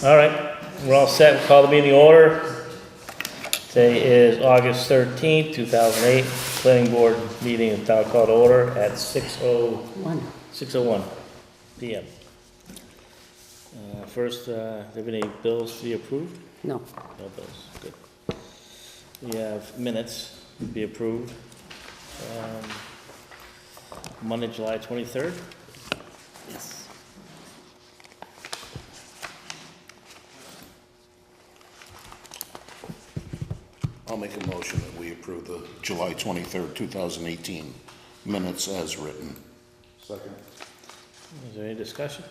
All right, we're all set. We'll call the meeting to order. Today is August 13th, 2008. Planning board meeting is now called to order at 6:01 p.m. First, do you have any bills to be approved? No. No bills, good. We have minutes to be approved. Monday, July 23rd. Yes. I'll make a motion that we approve the July 23rd, 2018 minutes as written. Second. Is there any discussion?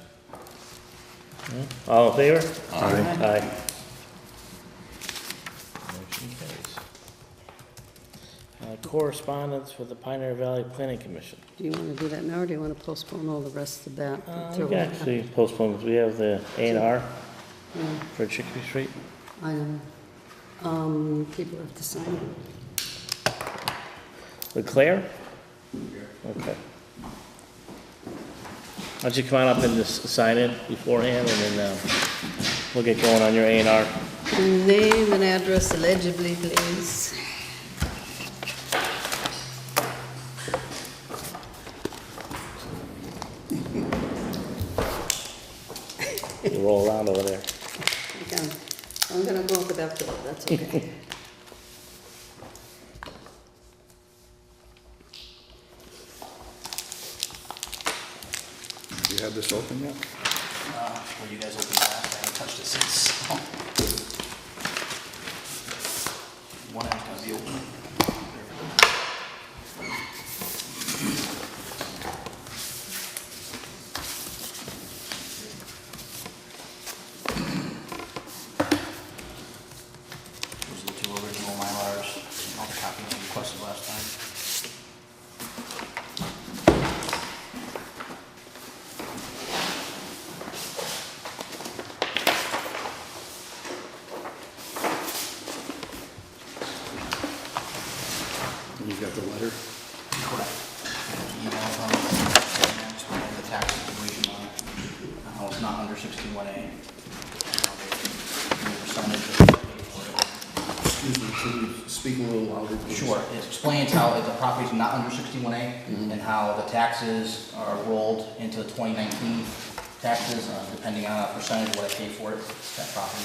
No? All in favor? Aye. Aye. Motion carries. Correspondence with the Pioneer Valley Planning Commission. Do you want to do that now, or do you want to postpone all the rest of that? We can actually postpone, because we have the A&R Yeah, for Chickadee Street. I know. People have to sign it. With Claire? Okay. Why don't you come on up and just sign in beforehand, and then we'll get going on your A&R. Name and address illegibly, please. You roll around over there. Okay. I'm gonna go up without Philip, that's okay. You had this open yet? Were you guys open last? I haven't touched it since. One end's gonna be open. Those are the two original Mylars. All the copies you requested last time. You got the letter? Correct. Email from explaining the tax situation on it, how it's not under 61A. The percentage of the pay for it. Excuse me, could you speak a little louder, please? Sure, it explains how if the property's not under 61A and how the taxes are rolled into the 2019 taxes, depending on a percentage of what I pay for it, that property.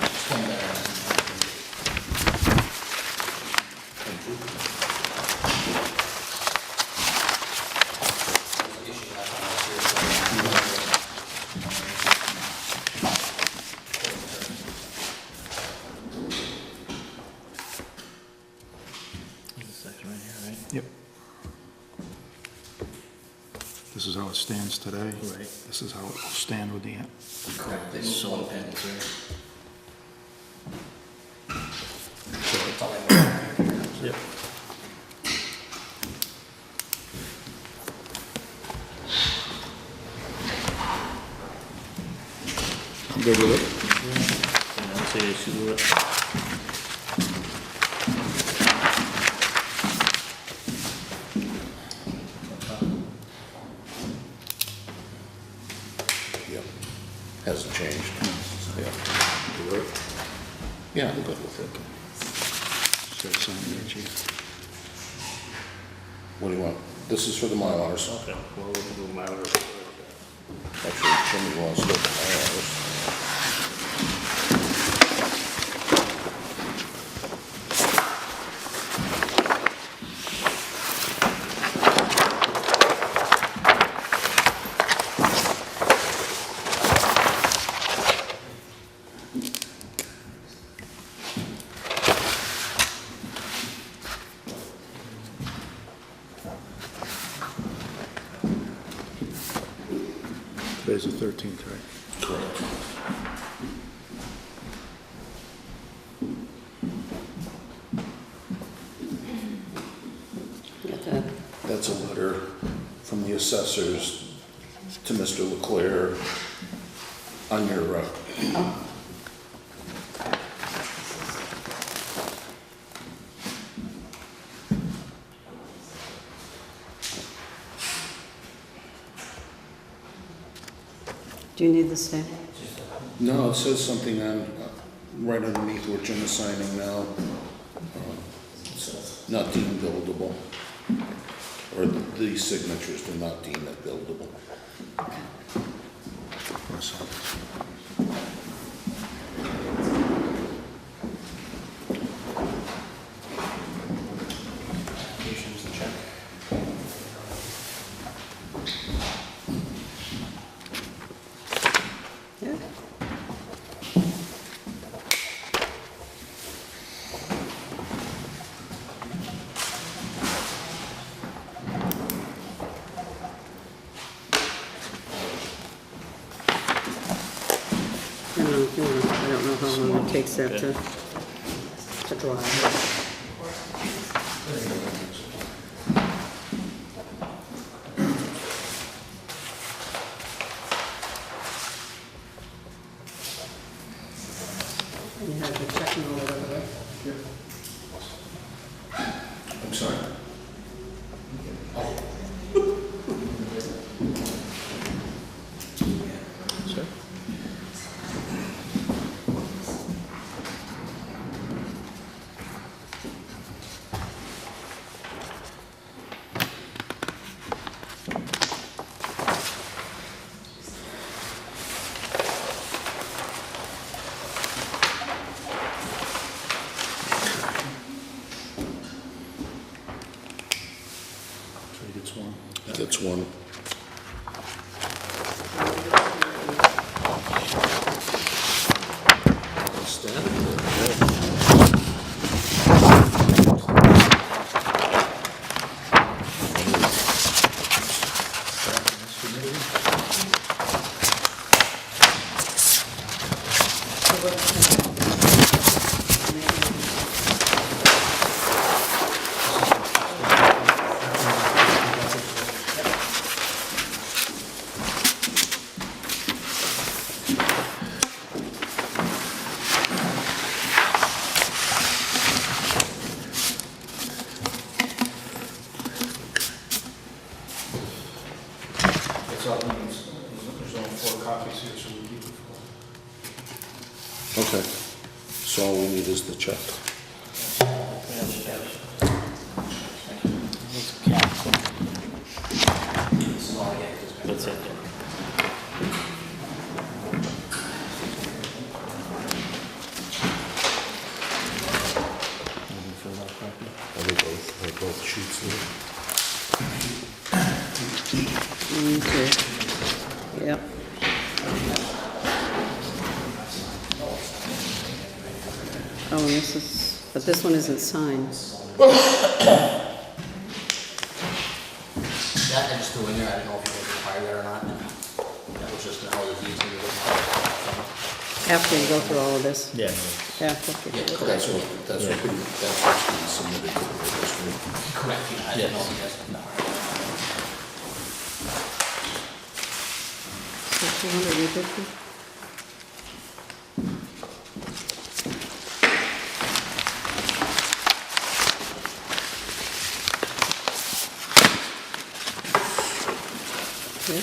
Explain that. This section right here, right? Yep. This is how it stands today. Right. This is how it will stand with the end. Correct, it's solar panels here. That's all I know. Yep. I'm good with it. I don't see an issue with it. Yep. Hasn't changed. Yeah. You with it? Yeah, I'm good with it. Just gotta sign there, chief. What do you want? This is for the Mylars. Okay, well, we'll do my order. Actually, somebody wants to look at Mylars. Today's the 13th, right? Correct. Got that? That's a letter from the assessors to Mr. Leclerc on your, Oh, Do you need the stamp? No, it says something on, right underneath where Jim is signing now. It's not deemed buildable. Or the signatures do not deem it buildable. Applications to check. Yeah. I don't know if you want, I don't know how long it takes that to dry. And you have the check and all that over there. I'm sorry? Sir? Trey gets one. That's one. It's all, there's only 4 copies here, so we keep it for. Okay. So all we need is the check. This is all I get at this point. That's it. Are they both sheets there? Okay. Yep. Oh, and this is, but this one isn't signed. That I just threw in there, I didn't know if you guys required that or not. That was just how the deeds were written. After you go through all of this. Yeah. After. That's what's being submitted to the registry. Correct, yeah, I didn't know if you guys, no. So 250? Okay.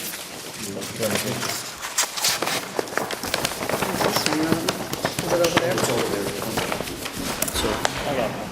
This one, is it over there? It's over there. So, I got one.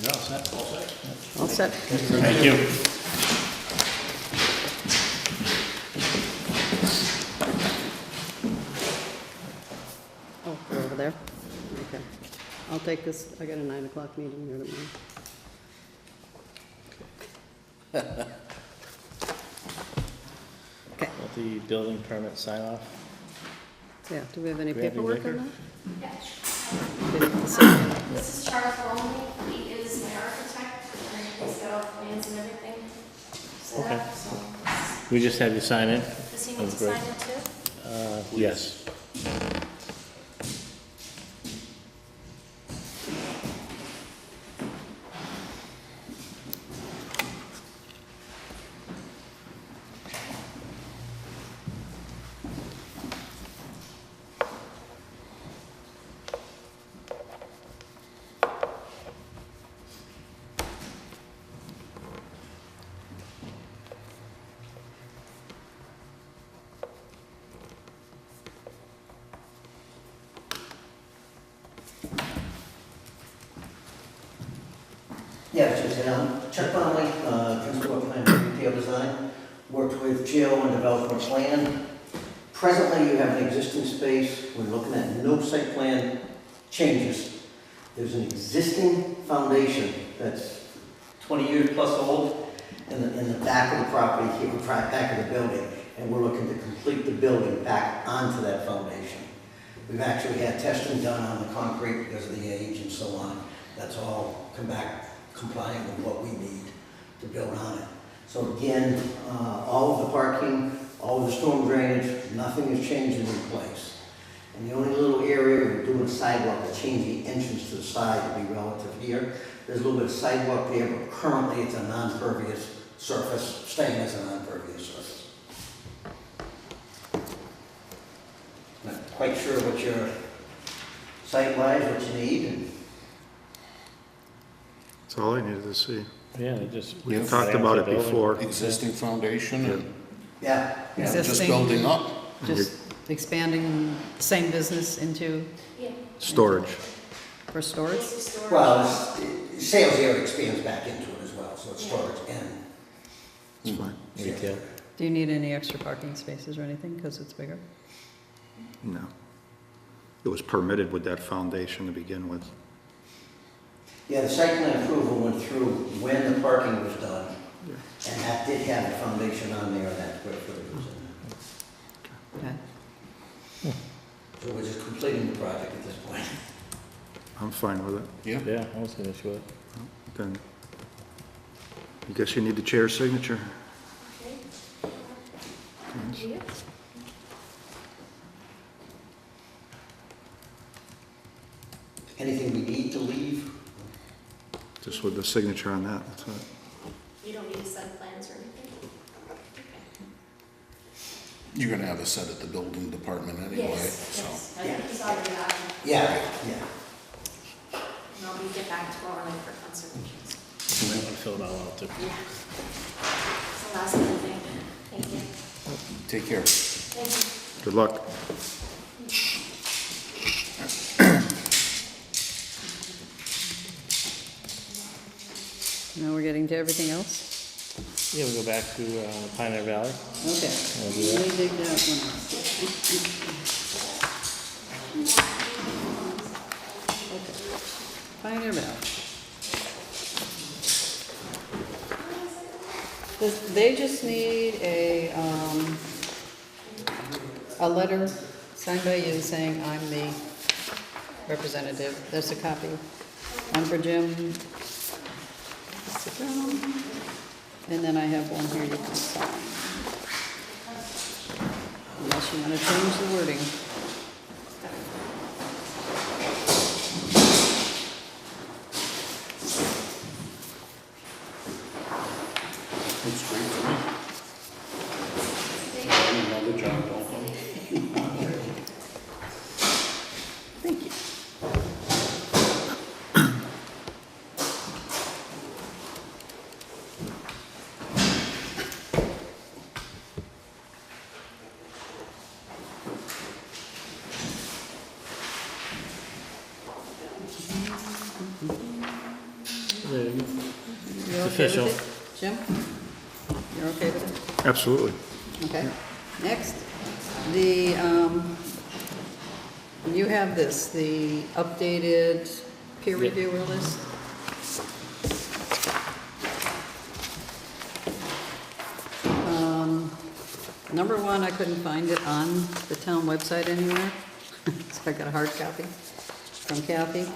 You're all set? All set? Thank you. Oh, they're over there? Okay. I'll take this, I got a 9 o'clock meeting here tomorrow. Okay, Let the building permit sign off. yeah, do we have any Do we have any paperwork on liquor? that? Yeah. Did it say- This is Charles Longley, he is my architect, and he's got all the plans and everything set Okay. up, so. We just have you sign in. Does he need to That's great. sign it too? Yes. Yeah, Chuck Conley, principal of plan and retail design, worked with Jill and developed a plan. Presently, you have an existing space, we're looking at no site plan changes. There's an existing foundation that's 20 years plus old in the back of the property here, back of the building, and we're looking to complete the building back onto that foundation. We've actually had testing done on the concrete because of the age and so on. That's all come back compliant with what we need to build on it. So again, all of the parking, all of the storm drainage, nothing is changing in place. And the only little area we're doing a sidewalk to change the entrance to the side to be relative here. There's a little bit of sidewalk there, but currently it's a non-pervious surface, staying as a non-pervious surface. Not quite sure what your site-wise, what you need, and That's all I needed to see. Yeah, they just. We talked about it before. Existing foundation and yeah. just Existing. building up. Just expanding the same business into, Yeah. Storage. for storage? Basic storage. Well, sales area expands back into it as well, so it's storage and It's fine. Retail. Do you need any extra parking spaces or anything, because it's bigger? No. It was permitted with that foundation to begin with. yeah, the site plan approval went through when the parking was done, and that did have the foundation on there, and that square footage was in Okay. there. So we're just completing the project at this point. I'm fine with it. Yeah. Yeah, I don't see an issue with it. Then, I guess you need the chair's signature. Okay. Yeah. Anything we need to leave? Just with the signature on that, that's it. You don't need to set plans or anything? Okay. You're gonna have a set at the building department anyway, Yes, so. yes. I think he's already got it. Yeah. And I'll get back to Lauren for conservations. You might want to fill it all out too. Yeah. It's the last little thing. Thank you. Take care. Thank you. Good luck. Now we're getting to everything else? Yeah, we go back to Pioneer Valley. Okay. Wanna do that? Let me dig that one out. Okay. Pioneer Valley. They just need a letter signed by you saying I'm the representative. There's a copy. One for Jim. Sit down. And then I have one here you can sign. Unless you want to change the wording. Looks great to me. Another job, don't we? Thank you. There you go. You It's okay official. with it, Jim? You're okay with it? Absolutely. Okay. Next, you have this, the updated peer Yep. reviewer list. Number one, I couldn't find it on the town website anywhere, so I got a hard copy from Kathy.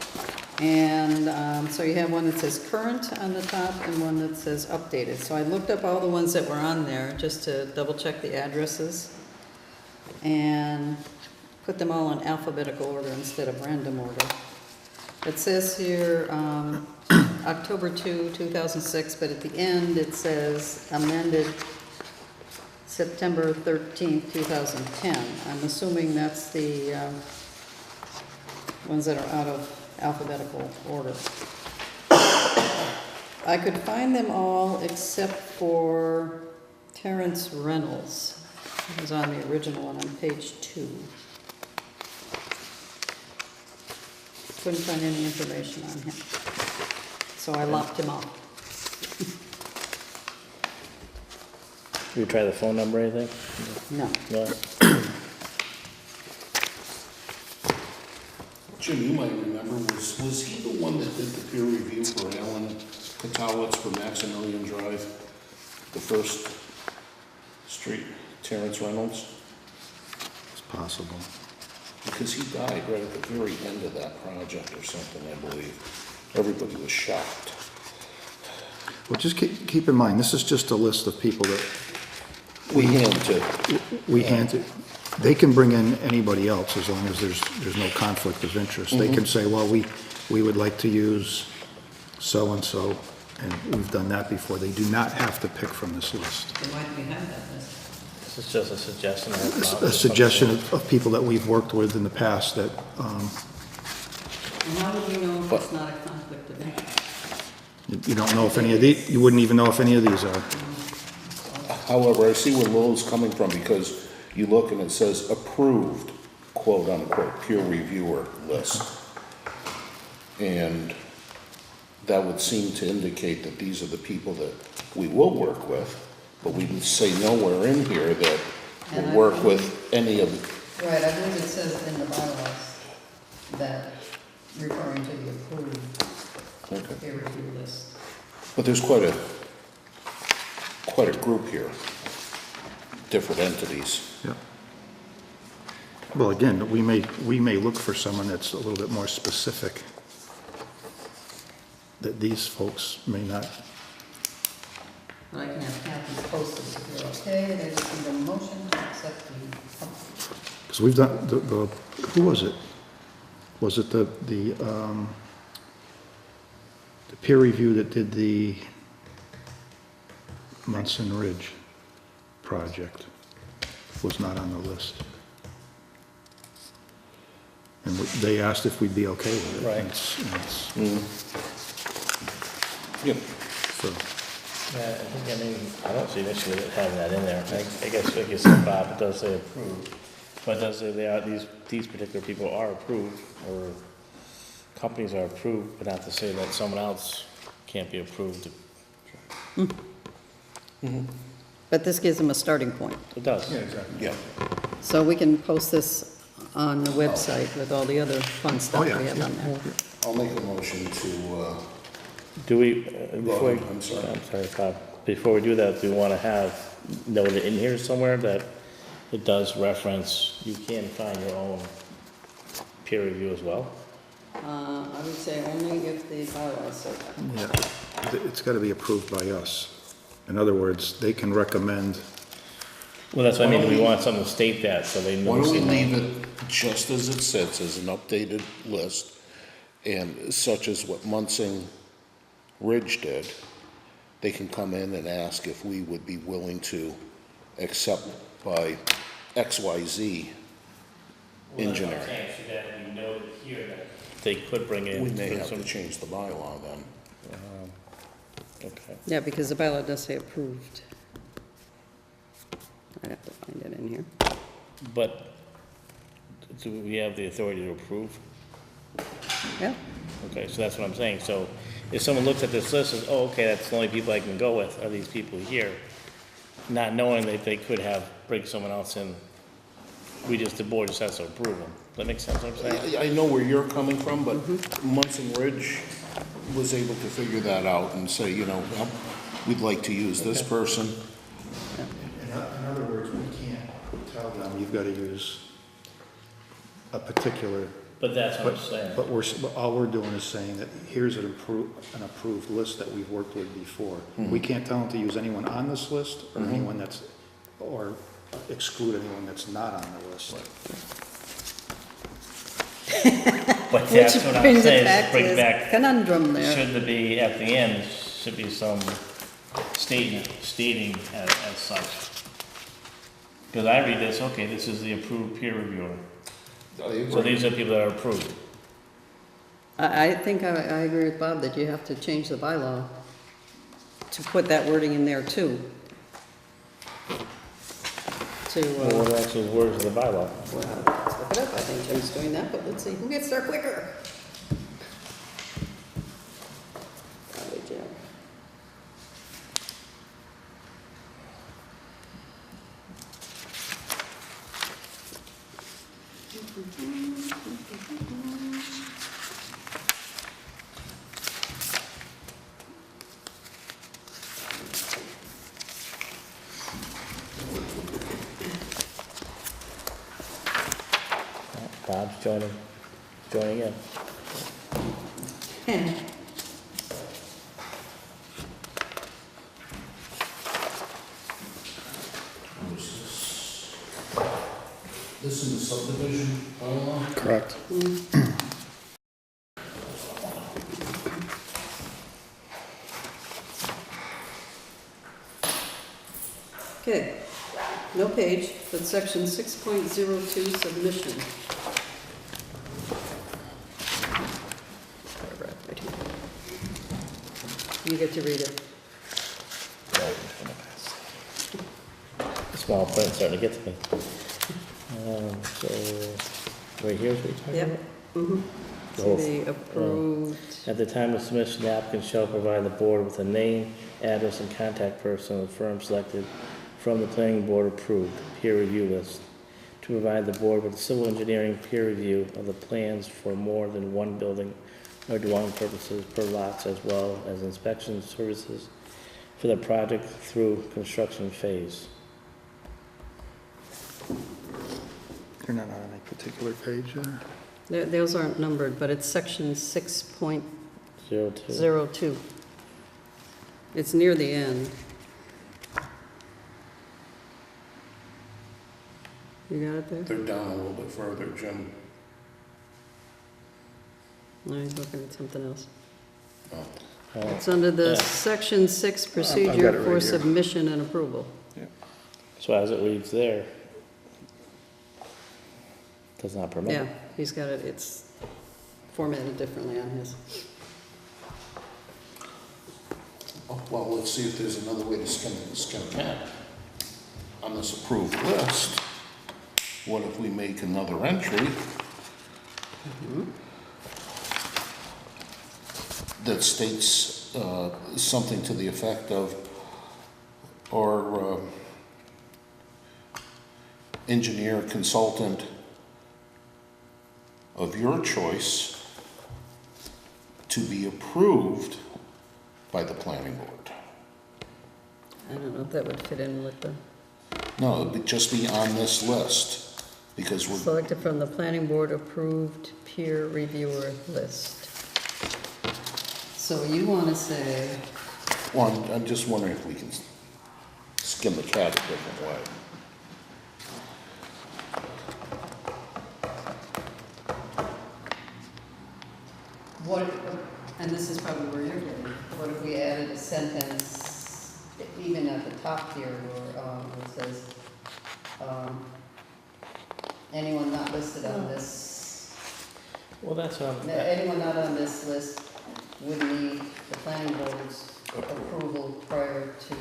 And so you have one that says current on the top and one that says updated. So I looked up all the ones that were on there just to double check the addresses and put them all in alphabetical order instead of random order. It says here October 2, 2006, but at the end it says amended September 13th, 2010. I'm assuming that's the ones that are out of alphabetical order. I could find them all except for Terrence Reynolds. He was on the original one on page 2. Couldn't find any information on him. so I lopped him off. You try the phone number or anything? No. No? Jim, you might remember, was he the one that did the peer review for Alan Katowitz for Maximilian Drive? The first street, Terrence Reynolds? It's possible. Because he died right at the very end of that project or something, I believe. Everybody was shocked. Well, just keep in mind, this is just a list of people that We hand to, we hand to. They can bring in anybody else as long as there's no conflict of interest. They can say, well, we would like to use so-and-so, and we've done that before. They do not have to pick from this list. Then why do we have that list? This is just a suggestion. A suggestion of people that we've worked with in the past that, And how would you know if it's not a conflict of interest? you don't know if any of these, you wouldn't even know if any of these are. however, I see where Lowell's coming from, because you look and it says approved, quote unquote, peer reviewer list. And that would seem to indicate that these are the people that we will work with, but we can say nowhere in here that And I we'll work think- with any of the. Right, I believe it says in the bylaws that referring to the approved Okay. peer review list. But there's quite a group here, different entities. Yeah. Well, again, we may look for someone that's a little bit more specific, that these folks may not. And I can have Kathy post this if you're okay, and I just need a motion to accept the, Because we've done, who was it? Was it the peer review that did the Munson Ridge project? Was not on the list. And they asked if we'd be okay with it. Right. And it's- Yeah. So, Yeah, I mean, I don't see an issue with having that in there. I guess, like you said, Bob, it does say approved. But it does say these particular people are approved, or companies are approved, but not to say that someone else can't be approved. but this gives them a starting point. It does. Yeah. So we can post this on the website with all the other fun stuff we yeah, have on there. I'll make a motion to, Do we, before, ahead, I'm sorry. I'm sorry, Bob, before we do that, do we want to have noted in here somewhere that it does reference, you can find your own peer review as well? I would say only if the bylaws say that. yeah, it's got to be approved by us. In other words, they can recommend, Well, that's what I mean, we want something to state that, so they know. why don't we see leave that. it just as it sits, as an updated list, and such as what Munson Ridge did, they can come in and ask if we would be willing to accept by XYZ engineering. So that we know here that they could bring in. We may have some- to change the bylaw then. Okay. Yeah, because the bylaw does say approved. I'd have to find it in here. But do we have the authority to approve? Yeah, Okay, so that's what I'm saying. So if someone looks at this list and says, oh, okay, that's the only people I can go with, are these people here? Not knowing that they could bring someone else in, the board just has to approve them. Does that make sense what I'm saying? I know where you're coming from, but Munson Ridge was able to figure that out and say, well, we'd like to use this person. in other words, we can't tell them, you've got to use a particular. But that's what I'm saying. But all we're doing is saying that here's an approved list that we've worked with before. We can't tell them to use anyone on this list or anyone or exclude anyone that's not on the list. But which that's what I'm brings it saying, back is to bring this back, conundrum there. should there be, at the end, should be some stating as such. Because I read this, okay, this is the approved peer reviewer. So these are people that are approved. I think I agree with Bob that you have to change the bylaw to put that wording in there too. Well, what actually words of the bylaw? Well, let's look it up. I think Jim's doing that, but let's see who gets there quicker. Bob's joining in. This is the subdivision bylaw? Correct. Okay, no page, but section 6.02 submission. Paragraph right here. You get to read it. The small print starting to get to me. So, right here's what you're talking Yep. about? Mm-hmm. The whole- See, the approved, At the time of submission, the applicant shall provide the board with a name, address, and contact person of the firm selected from the planning board approved peer review list, to provide the board with civil engineering peer review of the plans for more than one building or dwelling purposes per lots, as well as inspection services for the project through construction phase. They're not on any particular page there? those aren't numbered, but it's section 6.02. 02. It's near the end. You got it there? They're down a little bit further, Jim. No, he's looking at something else. Oh. It's under the Yeah. section 6 I've got procedure it right for here. submission and approval. So as it reads there, does not permit. Yeah, he's got it, it's formatted differently on his. Oh, well, let's see if there's another way to skin a cat. On this approved list, what if we make another entry that states something to the effect of, or engineer consultant of your choice to be approved by the planning board. I don't know if that would fit in with the, No, it would just be on this list, because we're, selected from the planning board approved peer reviewer list. So you want to say, well, I'm just wondering if we can skin the cat a different way. what, and this is probably where you're getting, what if we added a sentence, even at the top here, where it says, anyone not listed on this, Well, that's what I'm, anyone not on this list would need the planning board's approval prior to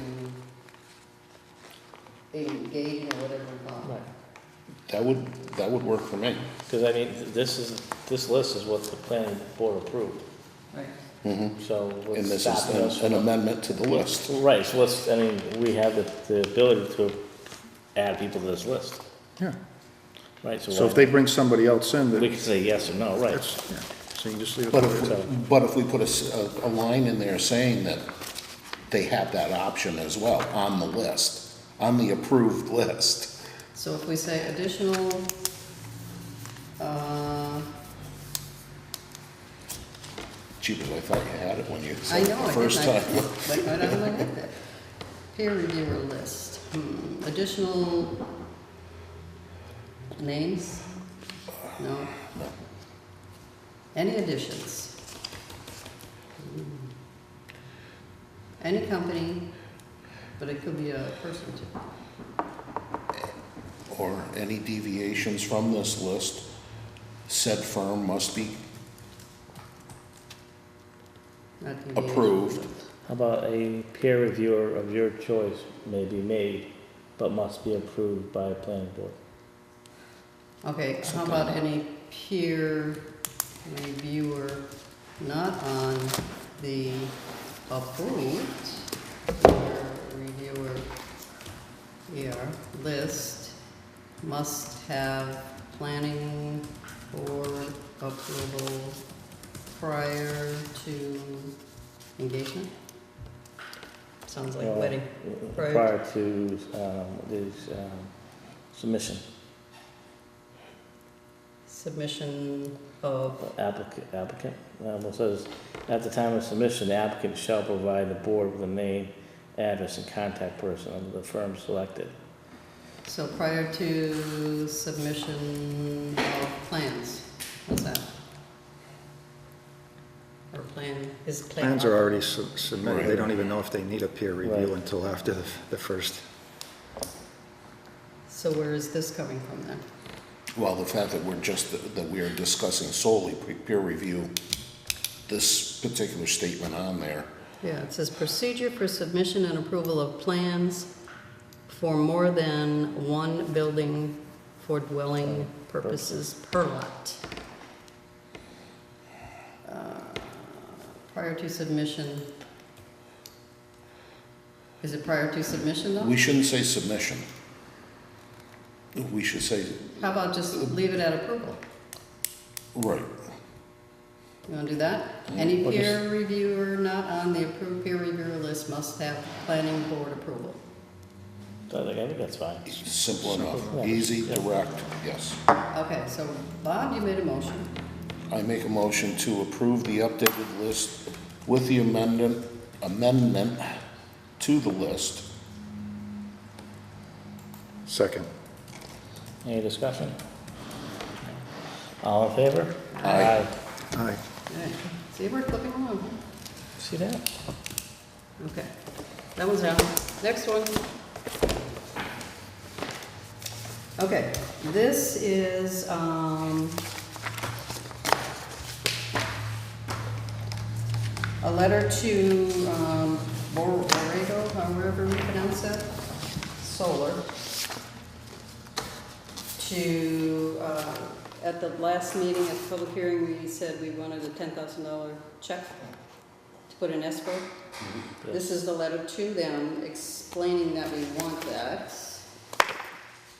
engaging or whatever we call it. right. That would work for me. Because I mean, this list is what the planning board approved, Right. so And what's this stopping us is an from? amendment to the list. Right, so let's, I mean, we have the ability to add people to this list, Yeah. right? So why if they not? bring somebody else in, We that, can say yes or no, right? that's, yeah, so you just leave it. But there. if we put a line in there saying that they have that option as well on the list, on the approved list. So if we say additional, Jeepers, I thought you had it when you I said it know, the I first didn't, time. like, right out of my head there. Peer reviewer list, additional names? No? Any additions? Any company, but it could be a person too. Or any deviations from this list, said firm must be Not deviation. approved. How about a peer reviewer of your choice may be made, but must be approved by a planning board? Okay, how about any peer reviewer not on the approved peer reviewer here list must have planning board approval prior to engagement? Sounds like Well, wedding. Prior to submission. submission of, Applicant, it says, at the time of submission, the applicant shall provide the board with a name, address, and contact person of the firm selected. so prior to submission of plans, what's that? Or plan, is plan? Plans are already submitted, they Right. don't even know if they need a peer review Right. until after the first. So where is this coming from then? Well, the fact that that we are discussing solely peer review, this particular statement on there, Yeah, it says procedure for submission and approval of plans for more than one building for dwelling purposes per lot. Prior to submission. Is it prior to submission though? we shouldn't say submission. We should say, How about just leave it at approval? right, You wanna do that? Any Or peer reviewer not on the approved peer reviewer list must have planning board approval. So I think that's fine. simple enough, Yeah. easy, Yeah. direct, yes. Okay, so Bob, you made a motion. I make a motion to approve the updated list with the amendment to the list. Second. Any discussion? All in favor? Aye. Aye. Okay. See, we're clicking along. See that? Okay, that one's out. Next one. Okay, this is, a letter to, Borrego, however we pronounce that, Solar, to, at the last meeting, at the public hearing, we said we wanted a $10,000 check to put in escrow. This is the letter to them explaining that we want that.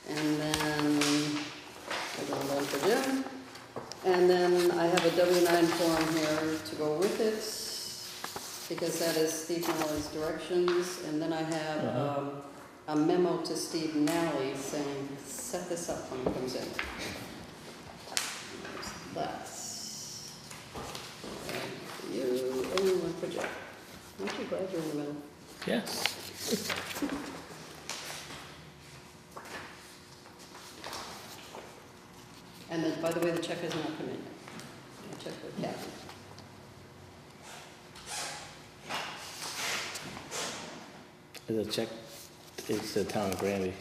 And then, we're going to for Jim. And then I have a W-9 form here to go with it, because that is Steve Nally's directions. And then I have a memo to Steve Nally saying, set this up when it comes in. That's you, and one for Jeff. Aren't you glad you're in the middle? Yes. And then, by the way, the check has not come in yet. I checked with Kathy. The check, it's the town of Granby.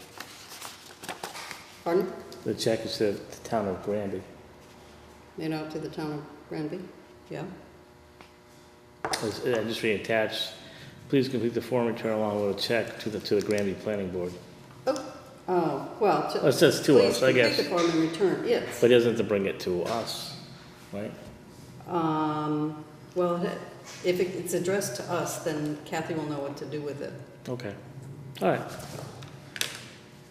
Pardon? The check is the town of Granby. Made out to the town of Granby? Yeah? I just reattached. Please complete the form and return along with a check to the Granby Planning Board. Oh, well, Well, it says to us, I guess. Please complete the form and return it. But he doesn't have to bring it to us, right? Well, if it's addressed to us, then Kathy will know what to do with it. Okay. All right.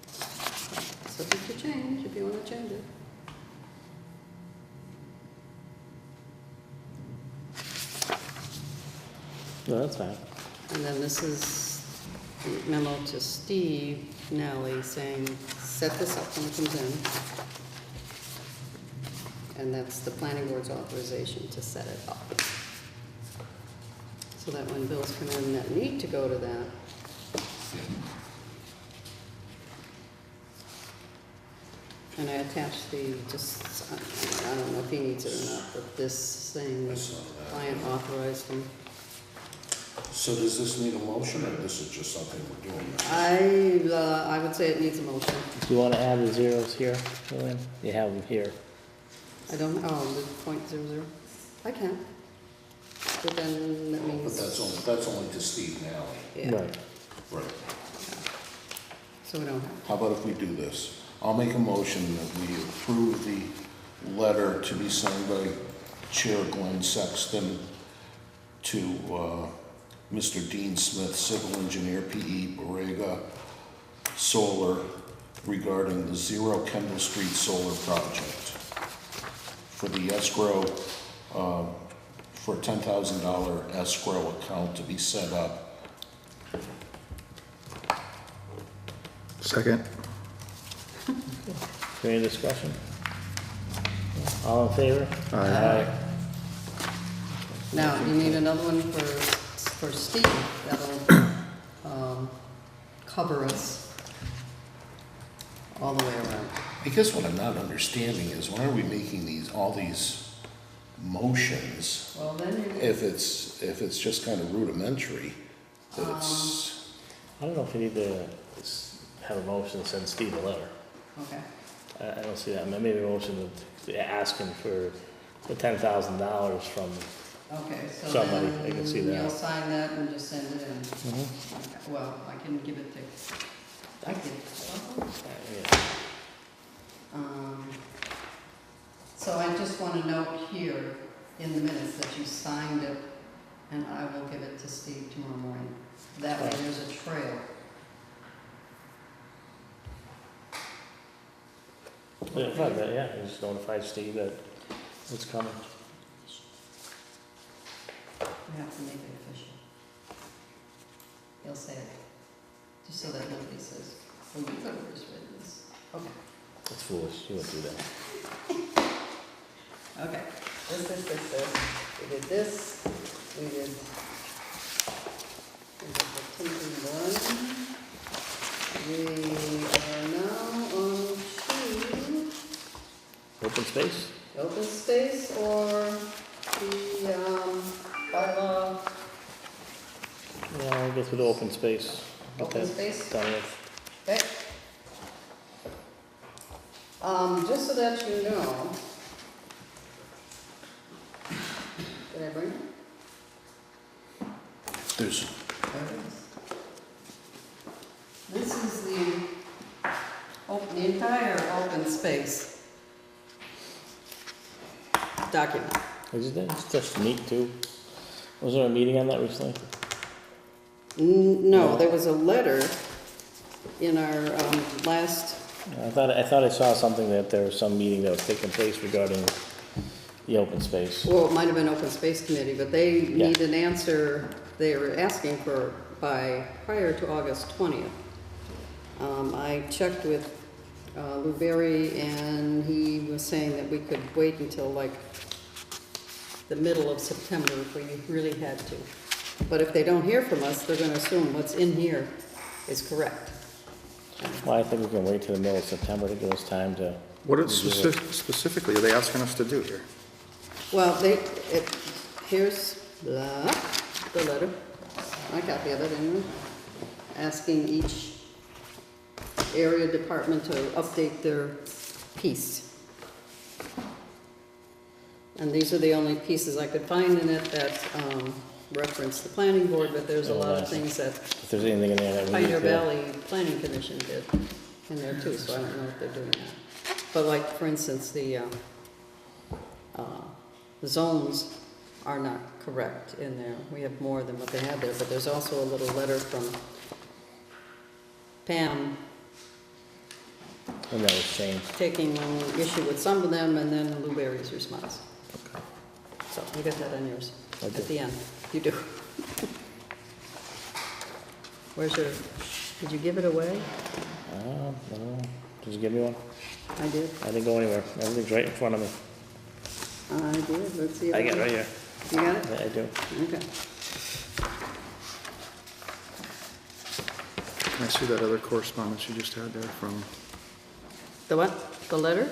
Subject to change, if you want to change it. No, that's fine. And then this is the memo to Steve Nally saying, set this up when it comes in. And that's the planning board's authorization to set it up. So that when bills come in that need to go to that, and I attached the, just, I don't know if he needs it or not, but this thing, I saw that. client authorized him. So does this need a motion, or this is just something we're doing? I would say it needs a motion. Do you want to add the zeros here, Lynn? You have them here. I don't, the .00. I can. But then that But means, that's only to Steve Nally. yeah, Right. Right. so we don't have. How about if we do this? I'll make a motion that we approve the letter to be signed by Chair Glenn Sexton to Mr. Dean Smith, Civil Engineer, P.E. Borrega, Solar, regarding the Zero Kendall Street Solar Project for the escrow, for a $10,000 escrow account to be set up. Second. Any discussion? All in favor? Aye. Now, you need another one for Steve, that'll, cover us all the way around. I guess what I'm not understanding is why are we making all these motions Well, then you. if it's just kind of rudimentary? That it's, I don't know if you need to have a motion to send Steve a letter. Okay, I don't see that. Maybe a motion to ask him for the $10,000 from, okay, so Somebody, then I can see that. you'll sign that and just send it in. Mhm. Okay, well, I can give it to, I can, yeah. so I just want to note here in the minutes that you signed it, and I will give it to Steve tomorrow morning. That way there's a trail. Yeah, fine, but yeah, just notify Steve that it's coming. We have to make it official. He'll say it, just so that nobody says, oh, you could have just written this. Okay, It's foolish, you wouldn't do that. okay. This. We did this, we did the tinting one. We are now on to Open space? open space or the, bylaw, Yeah, I guess with open space. Get open that space. done with. Okay. Just so that you know, did I bring it? there's, There it is. This is the entire open space document. It's just neat too. Was there a meeting on that recently? No, there was a letter in our last, I thought I saw something that there was some meeting that was taking place regarding the open space. well, it might have been Open Space Committee, but they Yeah. need an answer they were asking for prior to August 20th. I checked with Lou Berry, and he was saying that we could wait until like the middle of September if we really had to. But if they don't hear from us, they're gonna assume what's in here is correct. Well, I think we can wait till the middle of September to give us time to. What review it. specifically are they asking us to do here? Well, here's the letter, I copy of it anyway, asking each area department to update their piece. And these are the only pieces I could find in it that reference the planning board, but there's a lot of things that If there's anything in there that we need Pioneer to. Valley Planning Commission did in there too, so I don't know if they're doing that. But like, for instance, the zones are not correct in there. We have more than what they had there, but there's also a little letter from Pam And that was changed. taking issue with some of them, and then Lou Berry's response. So you got that on yours I at do. the end. You do. Where's your, did you give it away? I don't know. Did you give me one? I did. I didn't go anywhere. Everything's right in front of me. I did. Let's see if I got it right here. You got it? Yeah, I do. Okay. Can I see that other correspondence you just had there from, The what? The letter?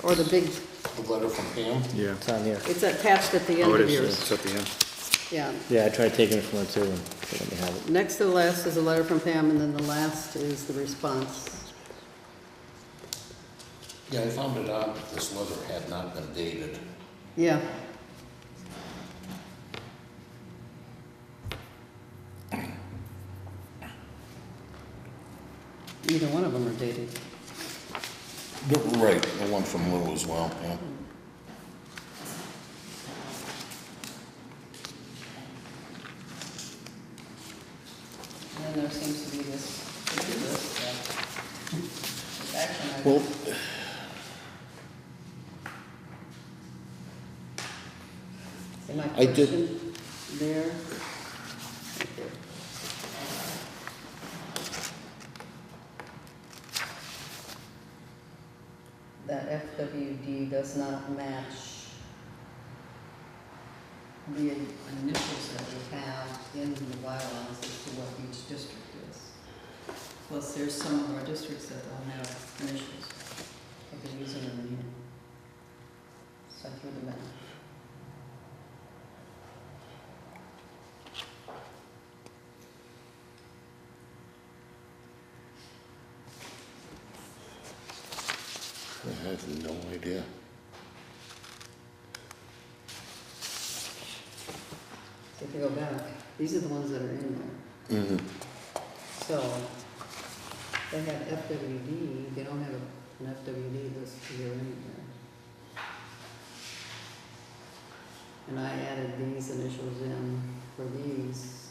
Or the big, the letter from Pam? yeah. It's on here. it's attached at the Oh, end it of is, yours. it's at the end. Yeah. Yeah, I tried taking it from her too, and they let me have it. Next to the last is a letter from Pam, and then the last is the response. Yeah, I found it odd that this letter had not been dated. Yeah. Either one of them are dated. Right, the one from Lou as well, yeah. And then there seems to be this, to-do list, this action item. Well, See my I did- question there? Right there. That FWD FWD does not match the initials that we have in the bylaws as to what each district is. Plus, there's some of our districts that don't have initials. I've been using them in here. So I threw them in. I have no idea. So if you go back, these are the ones that are in there. Mm-hmm. So, they have FWD, they don't have an FWD list here anywhere. And I added these initials in for these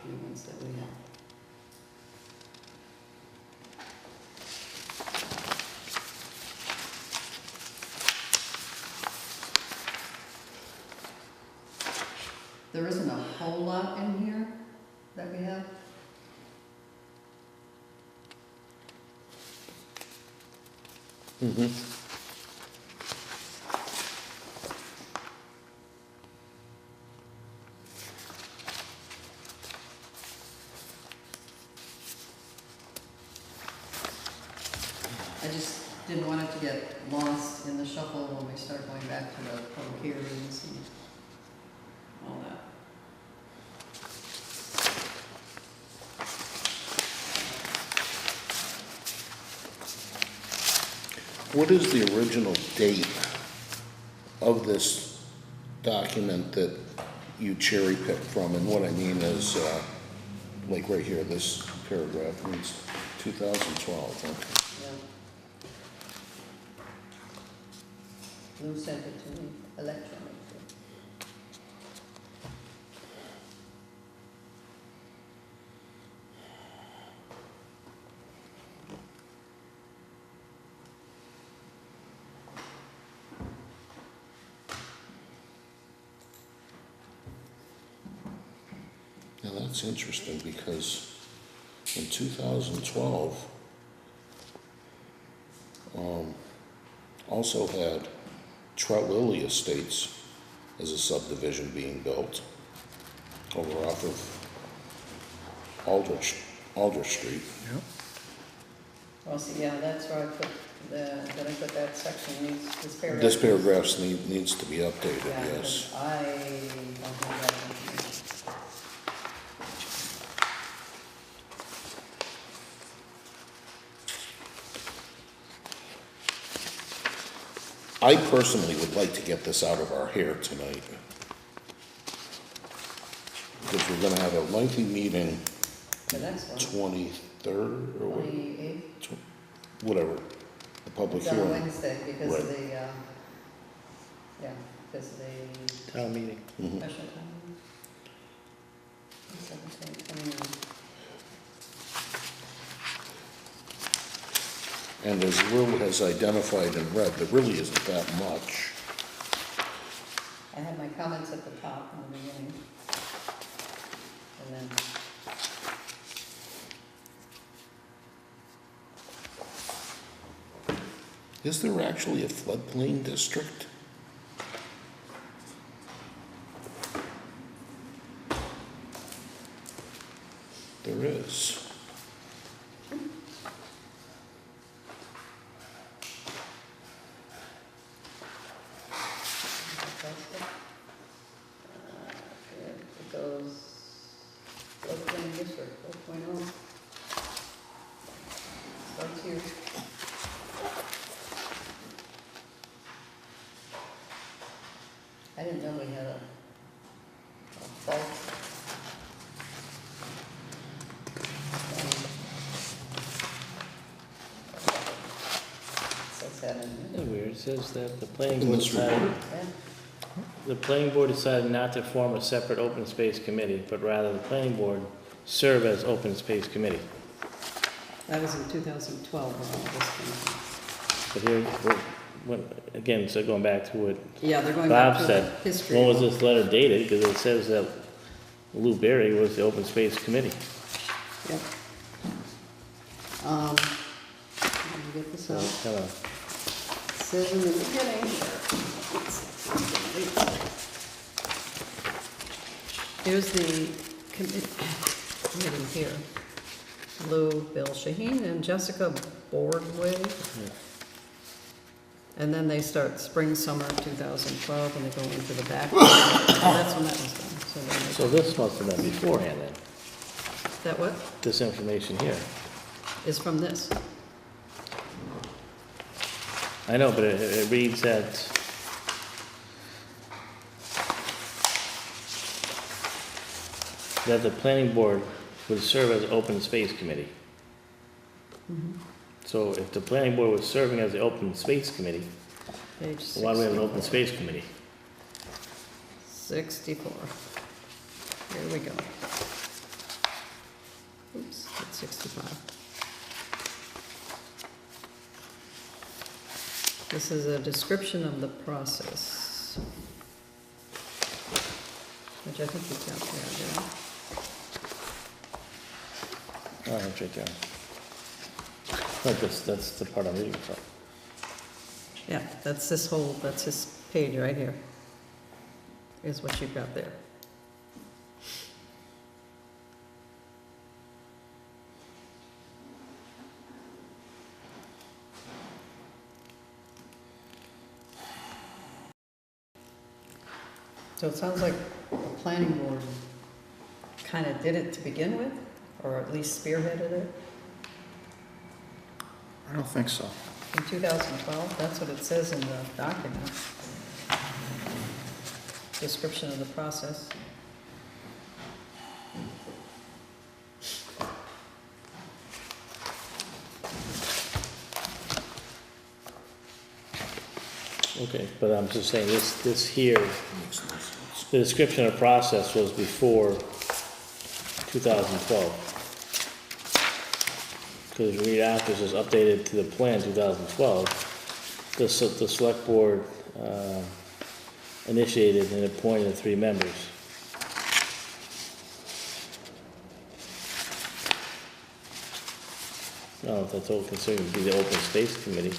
new ones that we have. There isn't a whole lot in here that we have. Mm-hmm. I just didn't want it to get lost in the shuffle when we start going back to the public hearings and all that. What is the original date of this document that you cherry picked from? And what I mean is, like right here, this paragraph reads 2012, okay. Yeah. Lou sent it to me electronically. Now that's interesting because in 2012, also had Trout Lily Estates as a subdivision being built over off of Aldrich Street. Yep. Well, see, yeah, that's where I put then I put that section, this paragraph. This paragraph needs to be updated, Yeah, yes. 'cause I don't have that information. I personally would like to get this out of our hair tonight. Because we're gonna have a lengthy meeting, The next one, 23rd or 28th. whatever, the public It's on hearing. Wednesday because of Right. the, yeah, because of the Town meeting. Mhm. special time. 17, 29. And as Lil has identified and read, there really isn't that much. I had my comments at the top in the beginning. And then, Is there actually a floodplain district? There is. it goes, floodplain district, 4.0. Starts here. I didn't know we had a fault. Says that in Isn't here. it weird? It says that the planning In board this decided, report? Yeah. the planning board decided not to form a separate open space committee, but rather the planning board serve as open space committee. That was in 2012 when all this came. But here, again, so going back to what Yeah, they're going back Bob to the said, history. when was this letter dated? Because it says that Lou Berry was the open space committee. Yep. Let me get this So out. it's kind of, says in the beginning here. Here's the committee here. Lou, Bill Shaheen, and Jessica Boardway. And then they start spring, summer 2012, and they go into the back. And that's when that was done. So then they- So this must have been beforehand then, that what? this information here. Is from this. I know, but it reads that the planning board would serve as open space committee. So if the planning board was serving as the open space committee, Page why do we have an 64. open space committee? 64. Here we go. Oops, that's 65. This is a description of the process, which I think you've got there, Oh, that's right there. But that's the part I'm reading from. yeah. Yeah, that's this page right here, is what you've got there. So it sounds like the planning board kind of did it to begin with, or at least spearheaded it I don't think so. in 2012. That's what it says in the document. Description of the process. Okay, but I'm just saying, this here, the description of process was before 2012. Because read after says updated to the plan 2012, the select board initiated and appointed 3 members. I don't know if that's all considered to be the open space committee.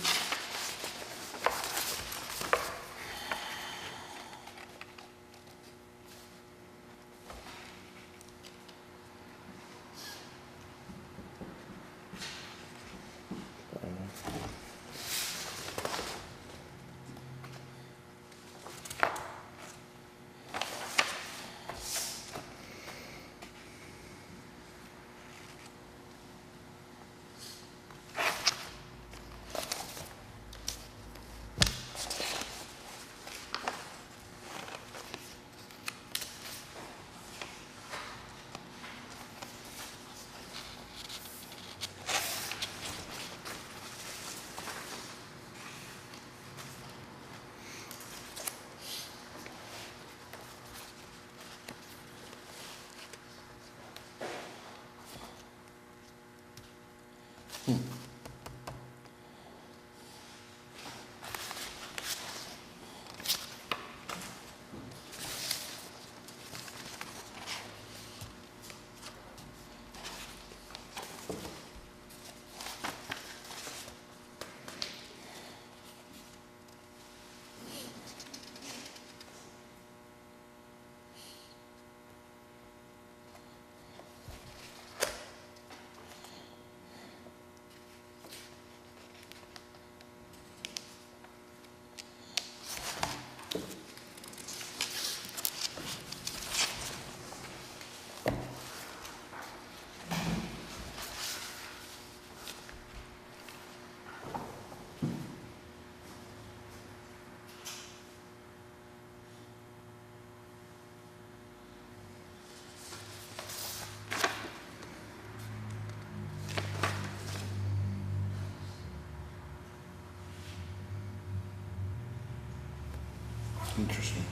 Interesting.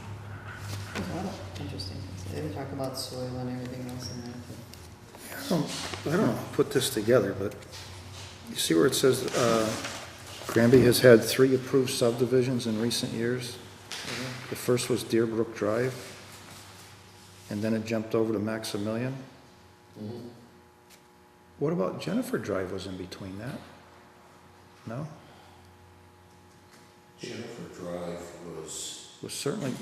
Wow, interesting. They didn't talk about soil and everything else in there. I don't know, put this together, but you see where it says, Granby has had 3 approved subdivisions in recent years? The first was Deerbrook Drive, and then it jumped over to Maximilian. What about Jennifer Drive was in between that? No? Jennifer Drive was Was certainly,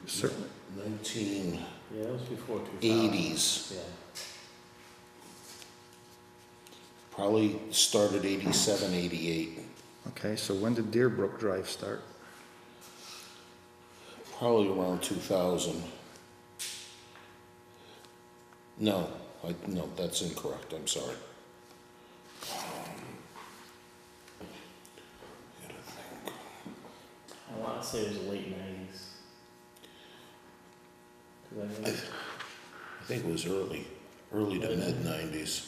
1980s. Yeah, that was before 2000. Yeah. Probably started 87, 88. okay, so when did Deerbrook Drive start? Probably around 2000. No, no, that's incorrect, I'm sorry. I want to say it was the late 90s. 'Cause I think I think it was early to mid 90s.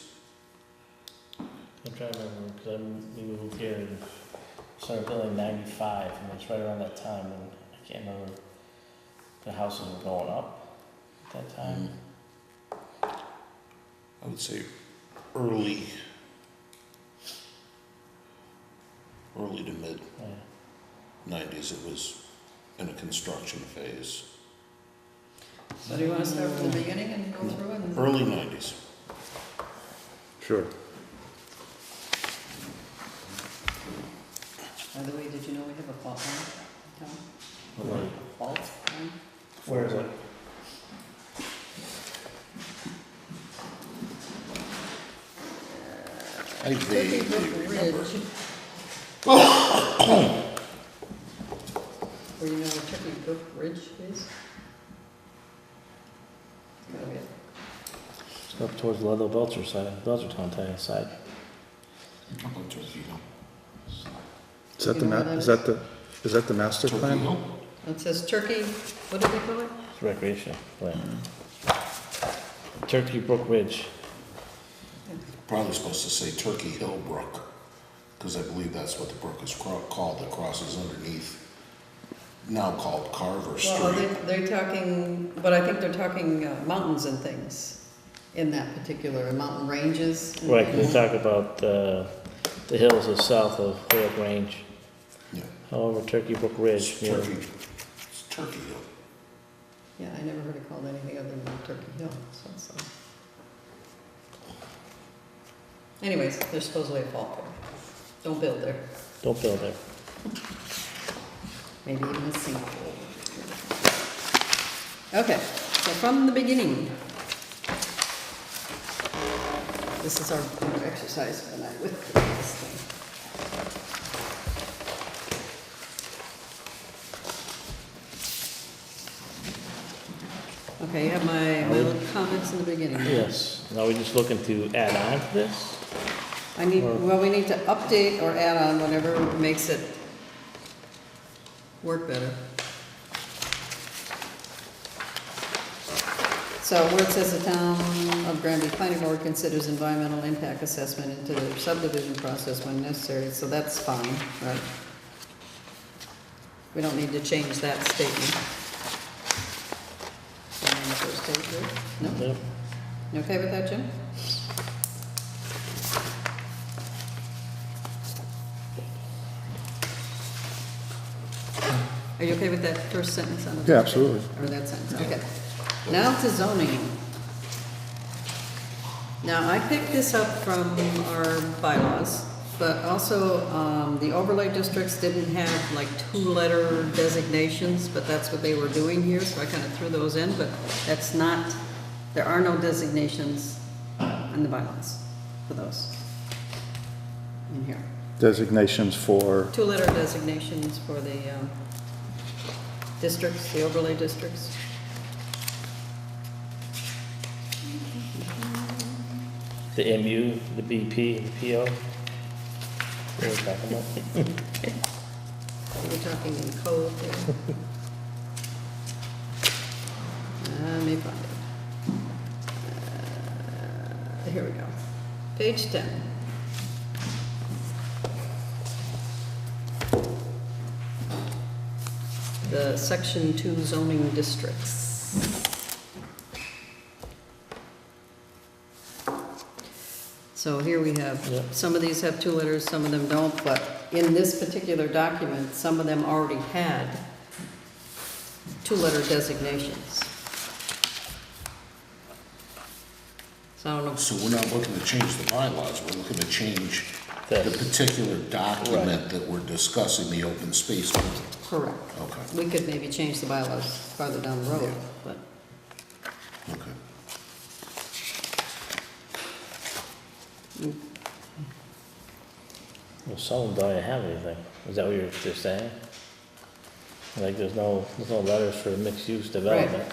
I'm trying to remember, because we moved here and started building in 95, and it's right around that time, and I can't remember, the houses were going up at that time. I would say early to mid Yeah. 90s. It was in a construction phase. So do you want to start from the beginning and go through it? and- Early 90s. Sure. By the way, did you know we have a fault line? Like, Fault line? where is it? I vaguely Turkey Brook remember. Ridge. Where you know where Turkey Brook Ridge is? It's gotta be it. It's up towards the Ludlow Belcher side, Belchertown side. Up on Turkey Hill. Is that You the, know where that is that the master Turkey plan? Hill? It says Turkey, what did we call it? It's recreation plan. Turkey Brook Ridge. Probably supposed to say Turkey Hill Brook, because I believe that's what the brook is called that crosses underneath, now called Carver Well, Street. they're talking, but I think they're talking mountains and things in that particular, mountain ranges. and Right, things. they talk about the hills of south of Hoyok Range. Yeah. However, Turkey Brook Ridge, It's you know, Turkey Hill. Yeah, I never heard it called anything other than Turkey Hill, so. Anyways, there's supposedly a fault there. Don't build there. don't build there. Maybe even a sinkhole. Okay, so from the beginning. This is our exercise for the night with this thing. Okay, you have my little comments in the beginning. Yes, now we're just looking to add on to this? Well, we need to update or add on whatever makes it work better. So where it says the town of Granby Planning Board considers environmental impact assessment into their subdivision process when necessary, so that's fine, right? We don't need to change that statement. On the first page, right? No? Yep. You okay with that, Jim? Are you okay with that first sentence on the? Yeah, first page? absolutely. Or that sentence, okay. Now to zoning. Now, I picked this up from our bylaws, but also, the overlay districts didn't have like two-letter designations, but that's what they were doing here, so I kind of threw those in, but that's not, there are no designations in the bylaws for those in here. Designations for, Two-letter designations for the districts, the overlay districts. The MU, the BP, the PO? What are we talking about? We're talking in code there. Let me find it. Here we go. Page 10. The section 2 zoning districts. So here we have, Yep. some of these have two letters, some of them don't, but in this particular document, some of them already had two-letter designations. So I don't know, So we're not looking to change the bylaws, we're looking to change the This. particular document that we're discussing, the open space one. Correct. Okay, We could maybe change the bylaws farther down the road, but, okay. Well, some of them don't even have anything. Is that what you're saying? Like, there's no letters for mixed-use development?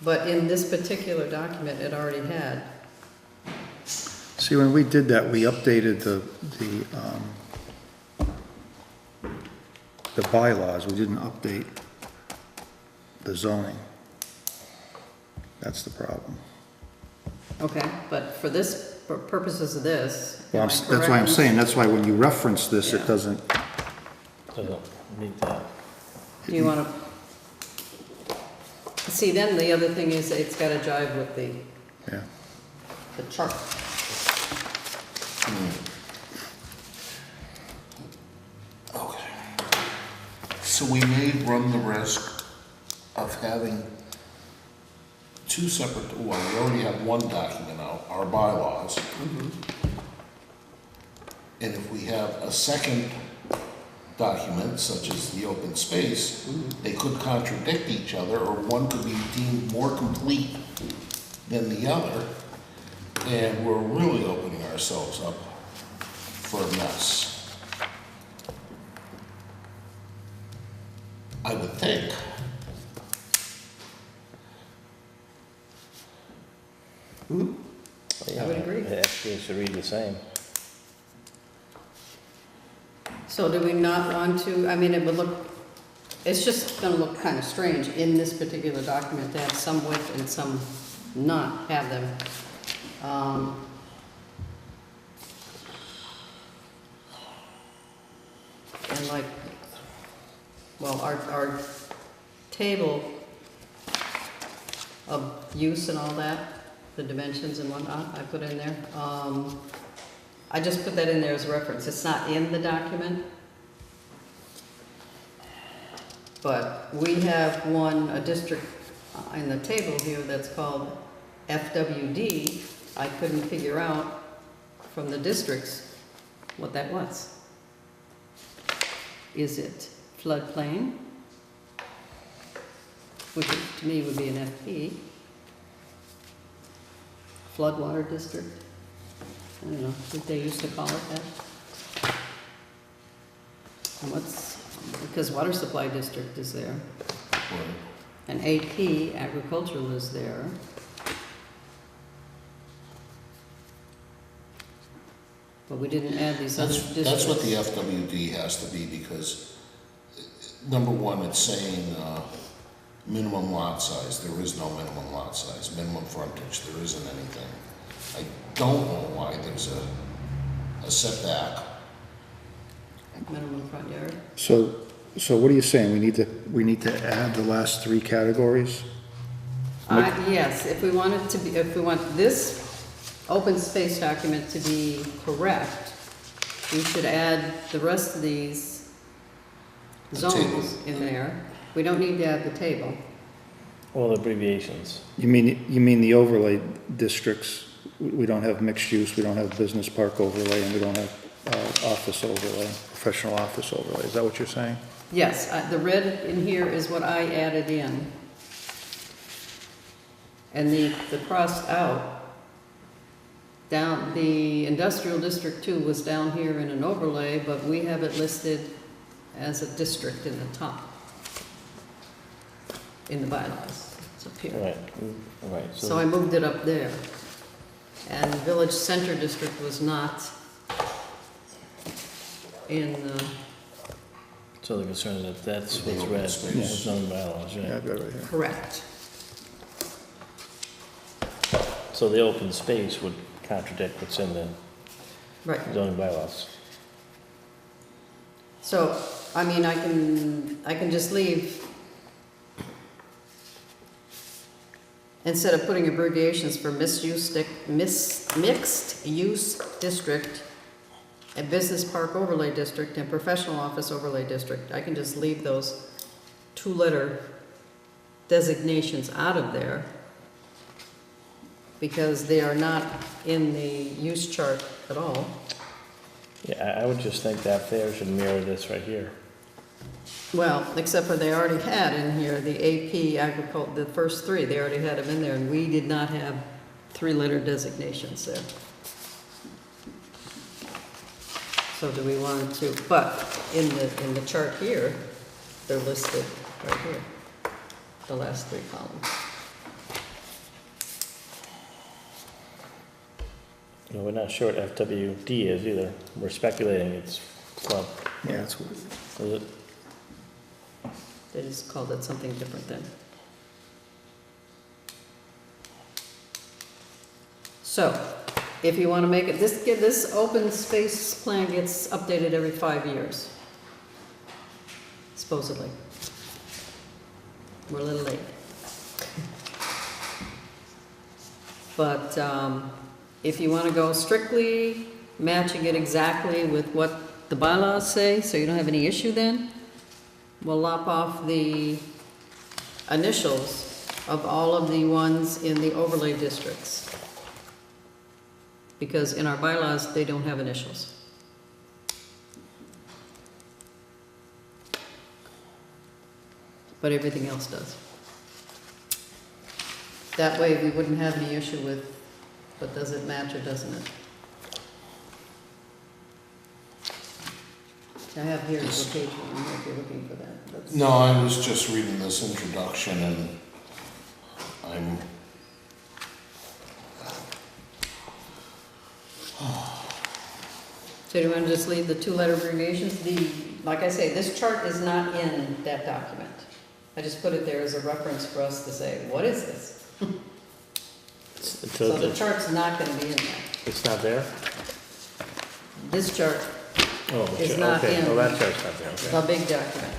but in this particular document, it already had. See, when we did that, we updated the bylaws, we didn't update the zoning. That's the problem. Okay, but for this, for purposes of this. Well, am I that's why I'm correct? saying, that's why when you reference this, Yeah. it doesn't, Doesn't meet that. Do you wanna? See, then the other thing is it's gotta jive with the yeah. chart. Okay. So we may run the risk of having two separate, well, we already have one document out, our bylaws. And if we have a second document, such as the open space, they could contradict each other, or one could be deemed more complete than the other, and we're really opening ourselves up for a mess. I would think. I would agree. It actually should read the same. So do we not want to, I mean, it would look, it's just gonna look kind of strange in this particular document to have some width and some not have them. And like, well, our table of use and all that, the dimensions and whatnot, I put in there. I just put that in there as a reference. It's not in the document. But we have a district in the table here that's called FWD. I couldn't figure out from the districts what that was. Is it floodplain? Which to me would be an FP. Floodwater district? I don't know, did they used to call it that? And because water supply district is there, and AP, agricultural, is there. But we didn't add these other districts. That's what the FWD has to be, because, number one, it's saying, minimum lot size. There is no minimum lot size. Minimum frontage, there isn't anything. I don't know why there's a setback. Minimum front yard. So what are you saying? We need to add the last three categories? Yes, if we want it to be, if we want this open space document to be correct, we should add the rest of these The table. zones in there. We don't need to add the table. All the abbreviations. You mean the overlay districts? We don't have mixed use, we don't have business park overlay, and we don't have office overlay, professional office overlay. Is that what you're saying? Yes, the red in here is what I added in. And the crossed out, down, the industrial district 2 was down here in an overlay, but we have it listed as a district in the top. In the bylaws, it's up here. Right. So I moved it up there. And Village Center District was not in the, So the concern is that that's The what's open read, space. it's zoning bylaws, Yeah, yeah. I've got it right here. correct. So the open space would contradict what's in the Right. zoning bylaws. So, I mean, I can just leave, instead of putting abbreviations for mixed use district, a business park overlay district, and professional office overlay district, I can just leave those two-letter designations out of there. because they are not in the use chart at all. Yeah, I would just think that there should mirror this right here. Well, except for they already had in here the AP agriculture, the first three, they already had them in there, and we did not have three-letter designations there. So do we want to, but in the chart here, they're listed right here, the last three columns. No, we're not sure what FWD is either. We're speculating it's flood. Yeah, that's what, Is it? They just called it something different then. So, if you want to make it, this open space plan gets updated every 5 years, supposedly. We're a little late. But if you want to go strictly matching it exactly with what the bylaws say, so you don't have any issue then, we'll lop off the initials of all of the ones in the overlay districts. Because in our bylaws, they don't have initials. But everything else does. That way, we wouldn't have any issue with, but does it match or doesn't it? I have here the page one, if you're looking for that. That's- No, I was just reading this introduction and I'm, So do you want to just leave the two-letter abbreviations? Like I say, this chart is not in that document. I just put it there as a reference for us to say, what is this? So the chart's not going to be in there. It's not there? This chart, Oh, It's sure, not okay. in. Oh, that chart's not there, okay. the big document.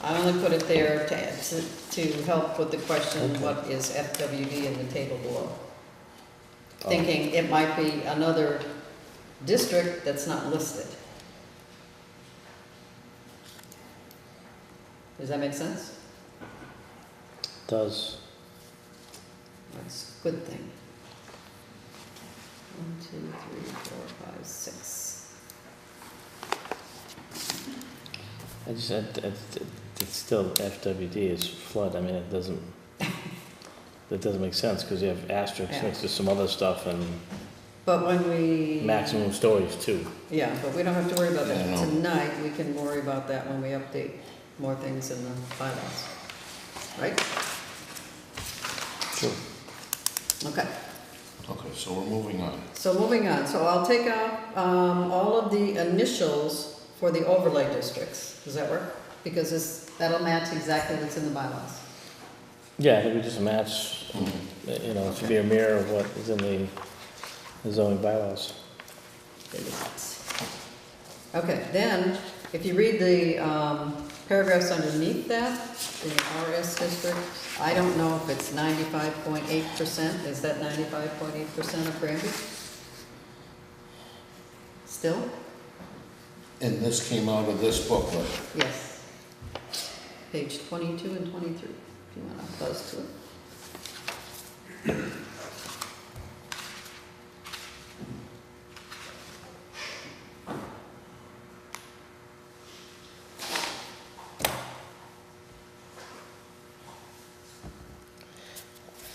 I only put it there to help with the question, Okay. what is FWD in the table below? Oh. Thinking it might be another district that's not listed. Does that make sense? Does. That's a good thing. 1, 2, 3, 4, 5, 6. I just, it's still FWD is flood. I mean, it doesn't make sense because you have asterisks Yeah. next to some other stuff and But when we... maximum stories too. Yeah, but we don't have to worry about Yeah, that no. tonight. We can worry about that when we update more things in the bylaws. Right? Sure. Okay. okay, so we're moving on. So moving on. So I'll take out all of the initials for the overlay districts. Does that work? Because that'll match exactly what's in the bylaws. Yeah, I think we just match, you know, it should be a mirror of what is in the zoning bylaws. Okay, then, if you read the paragraphs underneath that, the RS district, I don't know if it's 95.8%. Is that 95.8% of Granby? Still? And this came out of this booklet. Yes. Page 22 and 23, if you want to buzz to it.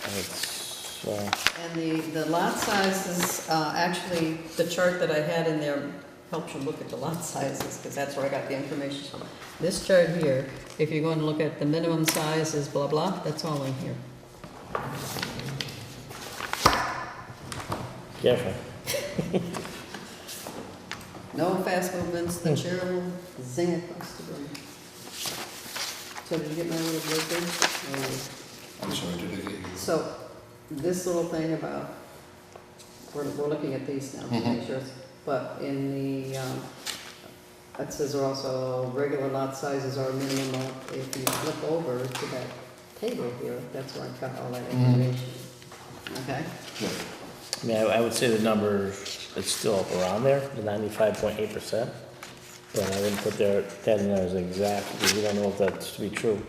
It's, And the lot sizes, actually, the chart that I had in there helps you look at the lot sizes, because that's where I got the information from. This chart here, if you're going to look at the minimum size is blah, blah, that's all in here. careful. No fast movements, the chair will zing across the room. So did you get my little blurb there? I'm sorry, did I get you? So, this little thing about, we're looking at these now, to make sure, but in the, it says also regular lot sizes are minimum of, if you flip over to that table here, that's where I got all that information. Okay? Yeah. I mean, I would say the number is still up around there, the 95.8%. But I wouldn't put that in there as exact, because we don't know if that's to be true.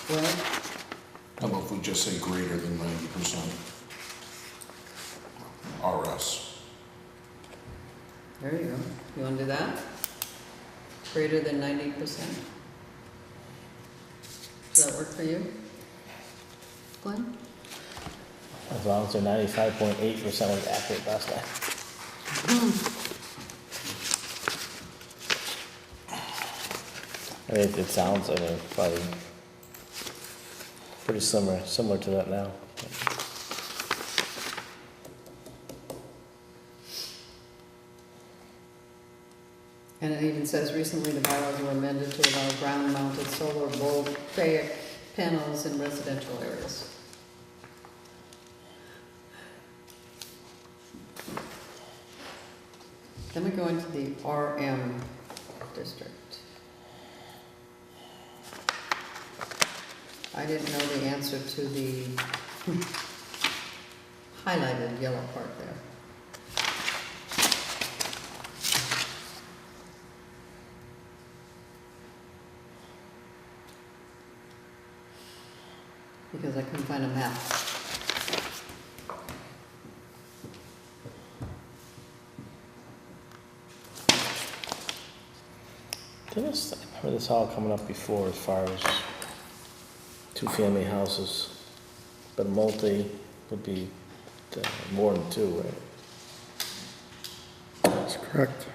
Well, How about if we just say greater than 90% RS? There you go. You wanna do that? Greater than 90%? Does that work for you? Glenn? As long as they're 95.8% was accurate last time. I mean, it sounds, I mean, probably pretty similar to that now. And it even says recently the bylaws were amended to allow ground-mounted solar voltaic panels in residential areas. Then we go into the RM district. I didn't know the answer to the highlighted yellow part there. Because I couldn't find a map. I remember this all coming up before as far as two-family houses, but a multi would be more than two, right? That's correct.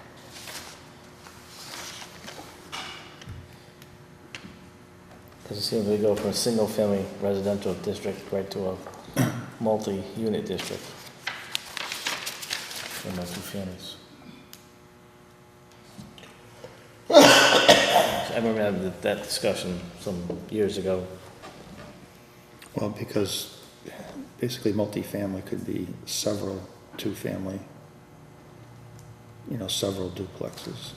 Because it seems we go from a single-family residential district right to a multi-unit district. And not two families. I remember having that discussion some years ago. Well, because basically multifamily could be several two-family, several duplexes.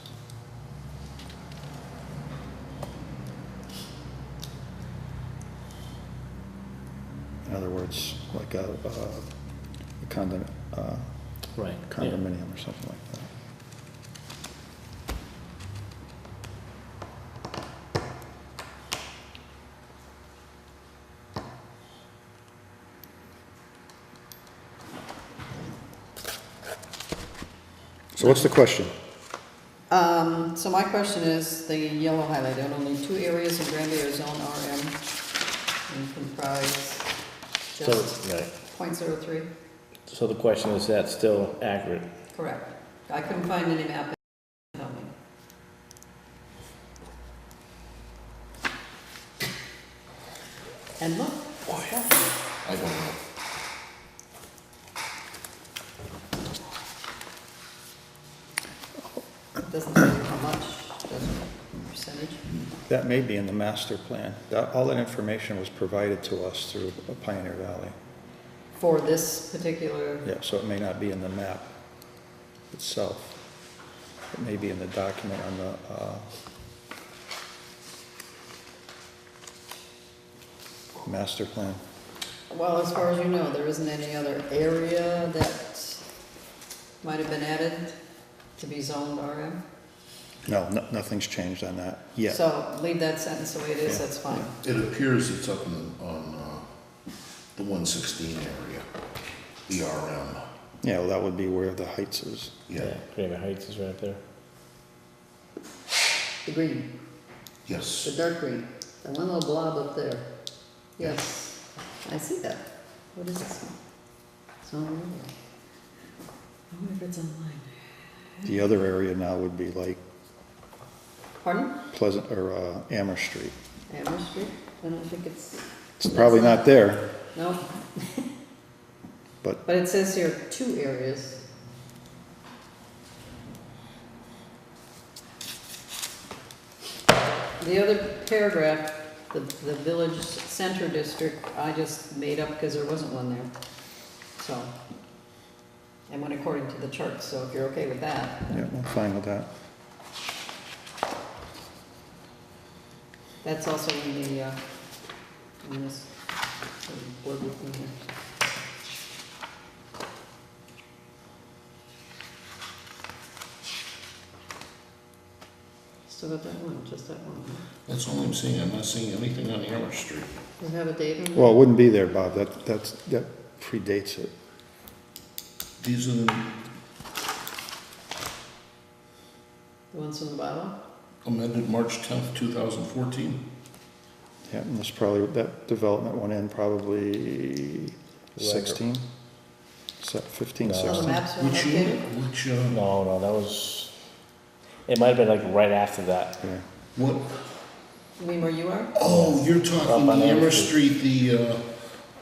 In other words, like a Right. condominium or something like that. So what's the question? So my question is, the yellow highlighted, only 2 areas in Granby are zone RM and comprise So, just right. .03? So the question is that still accurate? Correct. I couldn't find any map. Tell me. And look, it's got it. I don't know. It doesn't tell you how much, does it? Percentage? That may be in the master plan. All that information was provided to us through Pioneer Valley. For this particular, Yeah, so it may not be in the map itself. It may be in the document on the, master plan. well, as far as you know, there isn't any other area that might have been added to be zoned RM? No, nothing's changed on that yet. So leave that sentence the way it is, Yeah. that's fine. It appears it's up on the 116 area, the RM. Yeah, well, that would be where the Heights is. Yeah, Granby Heights is right there. The green, the yes. dark green, that one little blob up there. Yes, I see that. What is this one? It's not online. I wonder if it's online. The other area now would be like Pardon? Pleasant, or Amherst Street. Amherst Street? I don't think it's. It's probably not there, No, but but it says here 2 areas. The other paragraph, the village center district, I just made up because there wasn't one there. So, I went according to the charts, so if you're okay with that. yeah, I'm fine with that. That's also in the, in this board with me here. Still got that one, just that one. That's all I'm seeing. I'm not seeing anything on Amherst Street. Does it have a date on it? Well, it wouldn't be there, Bob, that predates it. These are the The ones from the bottom? amended March 10th, 2014. Yeah, and this probably, that development went in probably 16? Is that 15, No. So the 16? maps weren't Which year? updated? Which, No, that was, it might have been like right after that. Yeah. what? You mean where you are? Oh, you're Up talking on the Amherst Amherst Street, the,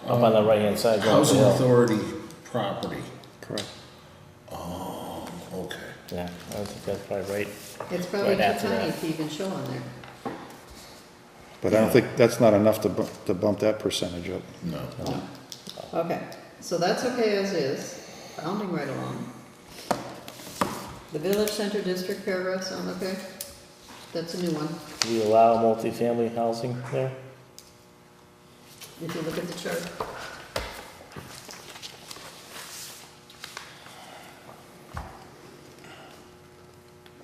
Up on the right-hand side. going up the Housing hill. Authority property. Correct. Oh, okay. Yeah, I think that's probably right. It's probably Right too after tiny that. to even show on there. But I don't think, that's not enough to bump that percentage up. No. Okay, so that's okay as is, bounding right along. The Village Center District paragraph sound okay? That's a new one. Do we allow multifamily housing there? If you look at the chart.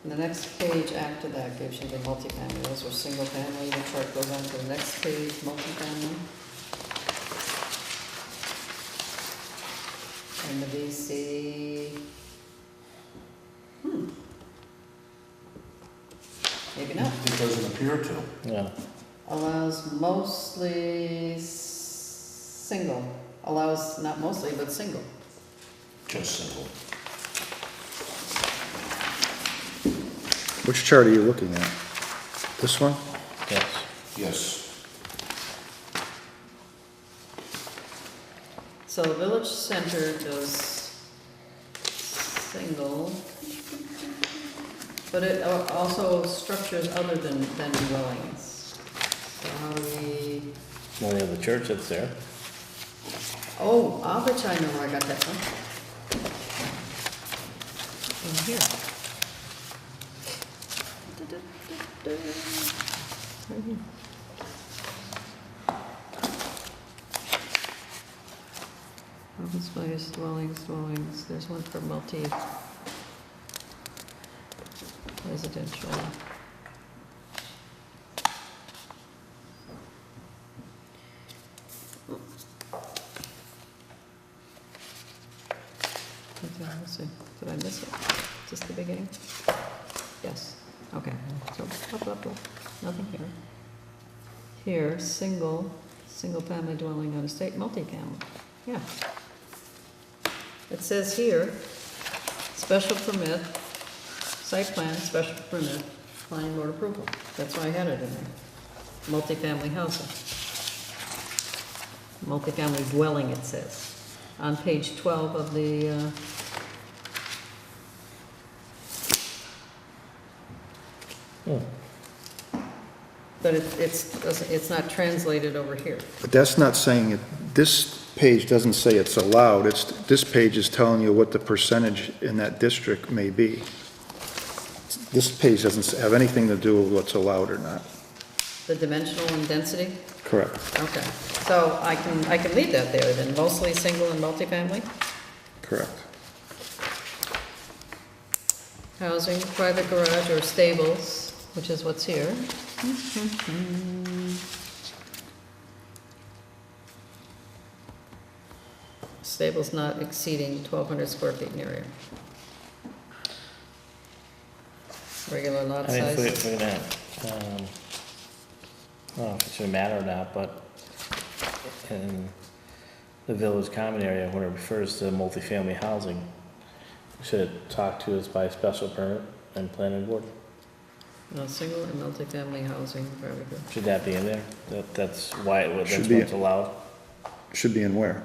And the next page after that gives you the multifamily. Those were single family. The chart goes on to the next page, multifamily. And the VC. Maybe not. It doesn't appear to. Yeah. Allows mostly single. Allows not mostly, but single. Just single. Which chart are you looking at? This one? Yes. Yes. So the Village Center does single, but it also structures other than dwellings. So how do we, Well, we have the church that's there. oh, I'll bet you I know where I got that from. In here. Right here. Open space, dwellings, there's one for residential. Okay, let's see, did I miss it? Just the beginning? Yes, okay, so, up, nothing here. Here, single family dwelling on estate, multifamily, yeah. It says here, special permit, site plan, special permit, planning board approval. That's why I had it in there. Multifamily housing. Multifamily dwelling, it says. On page 12 of the, but it's not translated over here. But that's not saying it, this page doesn't say it's allowed, this page is telling you what the percentage in that district may be. This page doesn't have anything to do with what's allowed or not. The dimensional and density? Correct. Okay, so I can leave that there then, mostly single and multifamily? Correct. Housing, private garage or stables, which is what's here. Stables not exceeding 1,200 square feet in area. Regular lot I mean, if size. we're gonna, I don't know if it should matter or not, but in the village common area, when it refers to multifamily housing, should it talk to us by special permit and planning board? No, single and multifamily housing, private garage. Should that be in there? That's why, that's Should be. what's allowed, Should be in where?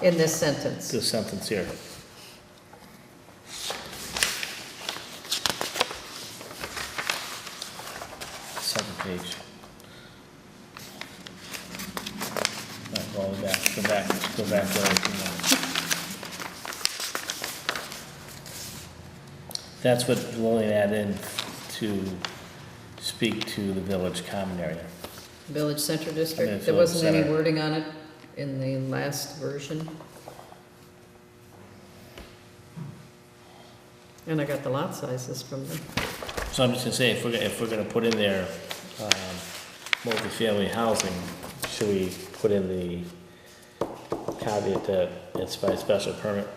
In this sentence. this sentence here. Second page. Not all the way back, go back to everything else. That's what Lillian added in to speak to the village common area. Village Center I mean, District, there Village wasn't any Center. wording on it in the last version. And I got the lot sizes from them. So I'm just gonna say, if we're gonna put in there, multifamily housing, should we put in the caveat that it's by special permit?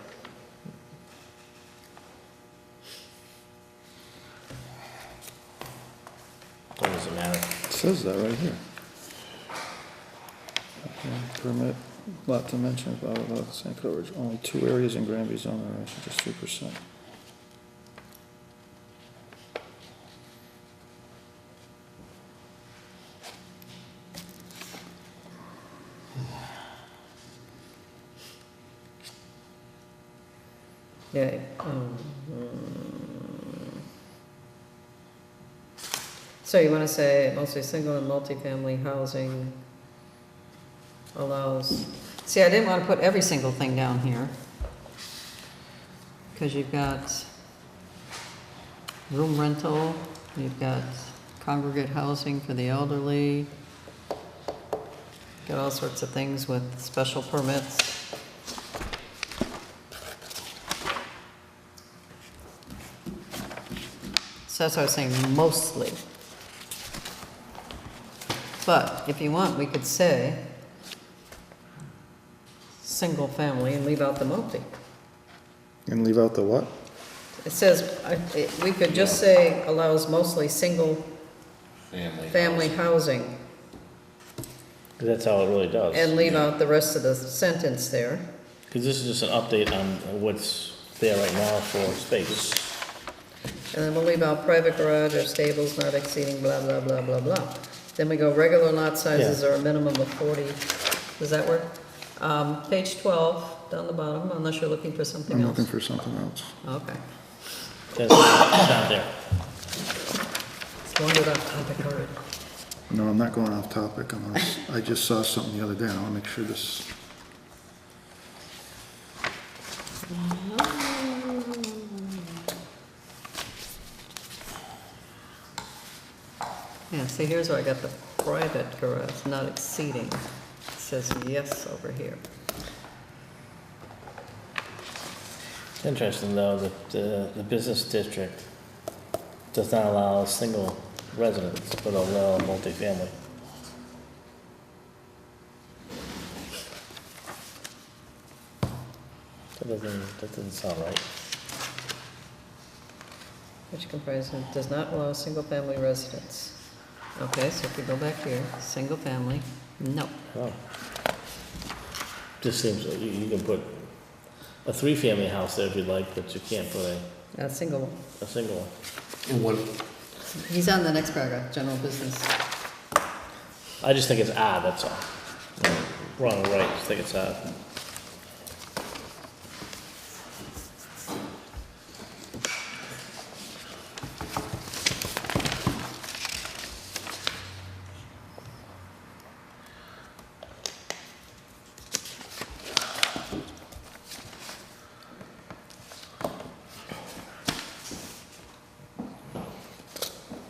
Or does it matter? It says that right here. Okay, permit, lot dimensions, blah, blah, blah, same coverage, only 2 areas in Granby zone, just 3%. Yeah. So you want to say mostly single and multifamily housing allows, see, I didn't want to put every single thing down here. Because you've got room rental, you've got congregate housing for the elderly, got all sorts of things with special permits. So that's what I was saying, mostly. But if you want, we could say single family and leave out the multi. And leave out the what? It says, we could just say allows mostly single family housing Cause that's how it really does. and leave out the rest of the sentence there. Cause this is just an update on what's there right now for space. And then we'll leave out private garage or stables not exceeding blah, blah, blah, blah, blah. Then we go regular lot sizes Yeah. are a minimum of 40. Does that work? Page 12, down the bottom, unless you're looking for something I'm else. looking for something else. Okay. It's not there. It's wandered off topic already. No, I'm not going off topic, I just saw something the other day, and I wanna make sure this, Yeah, see, here's where I got the private garage not exceeding. It says yes over here. It's interesting though, that the business district does not allow single residence, but allow multifamily. That doesn't sound right. Which comprises, does not allow single-family residence. Okay, so if you go back here, single family, no. Oh. Just seems, like you can put a 3-family house there if you'd like, but you can't put A single one. a single one. And what, He's on the next paragraph, general business. I just think it's odd, that's all. Wrong or right, just think it's odd.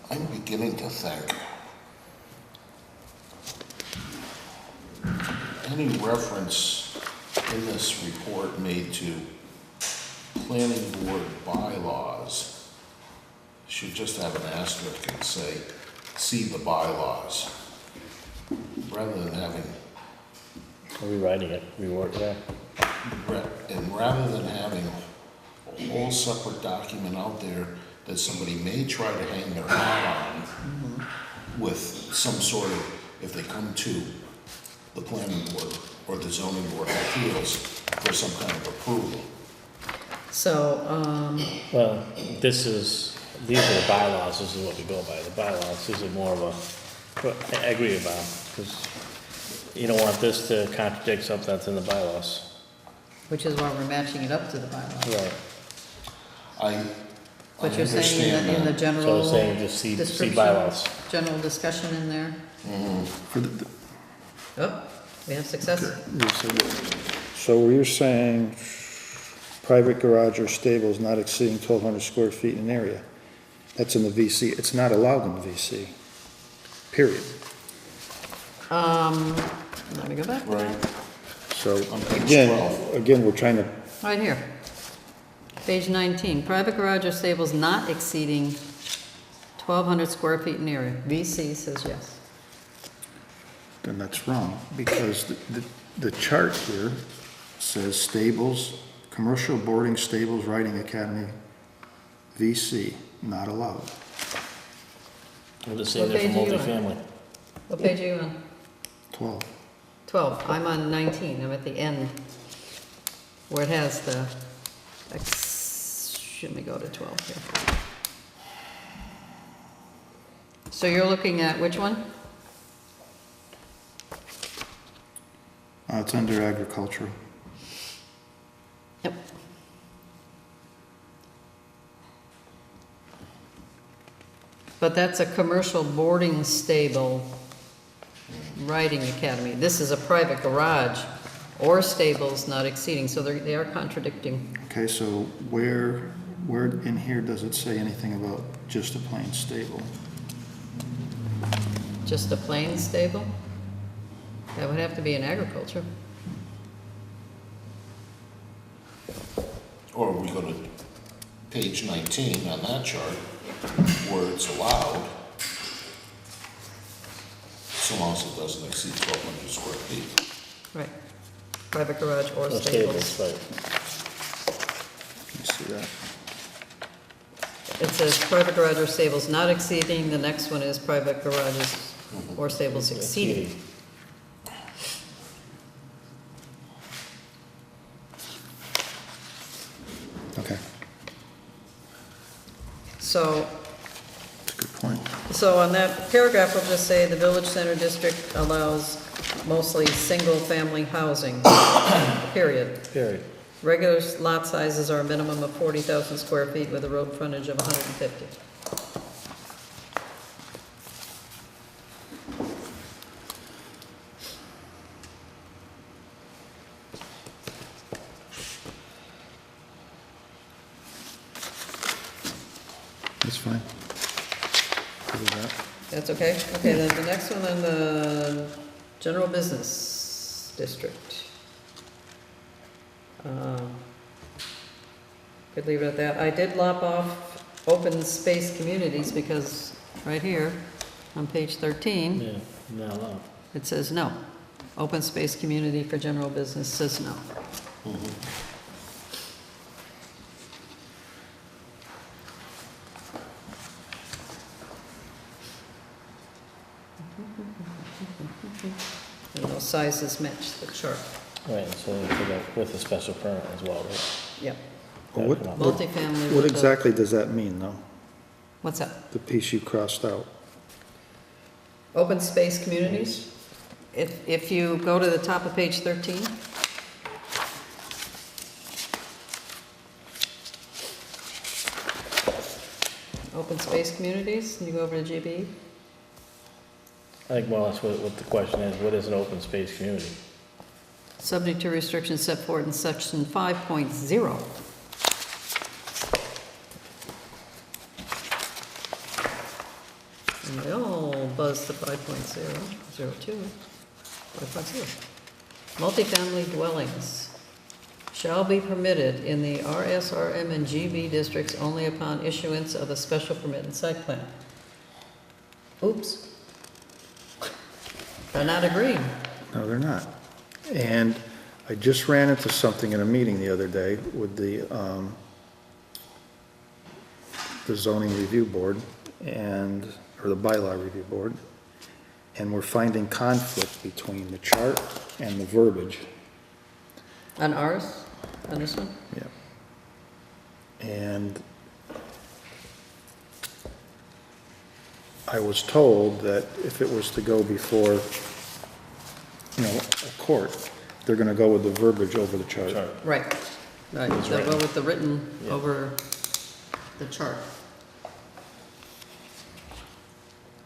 I'm beginning to think any reference in this report made to planning board bylaws should just have an asterisk and say, see the bylaws, rather than having, Rewriting it, rework it. and rather than having a whole separate document out there that somebody may try to hang their hat on with some sort of, if they come to the planning board or the zoning board of appeals for some kind of approval. So, Well, these are the bylaws, this is what we go by, the bylaws, these are more of a, I agree with Bob, because you don't want this to contradict something that's in the bylaws. which is why we're matching it up to the bylaw. Right. I But you're saying understand that in the that. So general it's saying just see description, bylaws. general discussion in there? for the, Oh, we have success. so you're saying private garage or stables not exceeding 1,200 square feet in area. That's in the VC, it's not allowed in the VC, period. Let me go back. Right, So On page again, 12. again, we're trying to, Right here. Page 19, private garage or stables not exceeding 1,200 square feet in area. VC says yes. Then that's wrong, because the chart here says stables, commercial boarding, stables, riding academy, VC, not allowed. We'll just say What they're for page are you on? multifamily. What page are you on? 12. 12. I'm on 19. I'm at the end where it has the, should we go to 12 here? So you're looking at which one? It's under agricultural. Yep. But that's a commercial boarding stable riding academy. This is a private garage or stables not exceeding, so they are contradicting. Okay, so where in here does it say anything about just a plain stable? Just a plain stable? That would have to be in agriculture. Or we go to page 19 on that chart, where it's allowed, so long as it doesn't exceed 1,200 square feet. Right. Private garage or No stables. stables, Can you see that? It says private garage or stables not exceeding, the next one is private garages or stables right. exceeding. Okay, So, that's a good point. so on that paragraph, we'll just say the village center district allows mostly single-family housing, period. Period. Regular lot sizes are a minimum of 40,000 square feet with a road frontage of 150. That's fine. Good with that. That's okay? Okay, then the next one on the general business district. Could leave it at that. I did lop off open space communities because right here on page 13, Yeah, not allowed. it says no. Open space community for general business says no. And those sizes match the chart. Right, so with a special permit as well, right? Yep. Well, what- Come on. Multifamily. What with a- exactly does that mean, though? What's that? The piece you crossed out? Open space communities? If you go to the top of page 13, open space communities, and you go over to GB, I think more or less what the question is, what is an open space community? subject to restrictions set forth in section 5.0. And they all buzz to 5.0, 02, 5.0. Multifamily dwellings shall be permitted in the RSRM and GB districts only upon issuance of a special permit and site plan. Oops. They're not agreeing. No, they're not. And I just ran into something in a meeting the other day with the zoning review board and, or the bylaw review board, and we're finding conflict between the chart and the verbiage. On ours? On this one? Yeah. And I was told that if it was to go before, a court, they're gonna go with the verbiage over the chart. Chart. Right. Right, It's they'll go written. with the written Yeah. over the chart.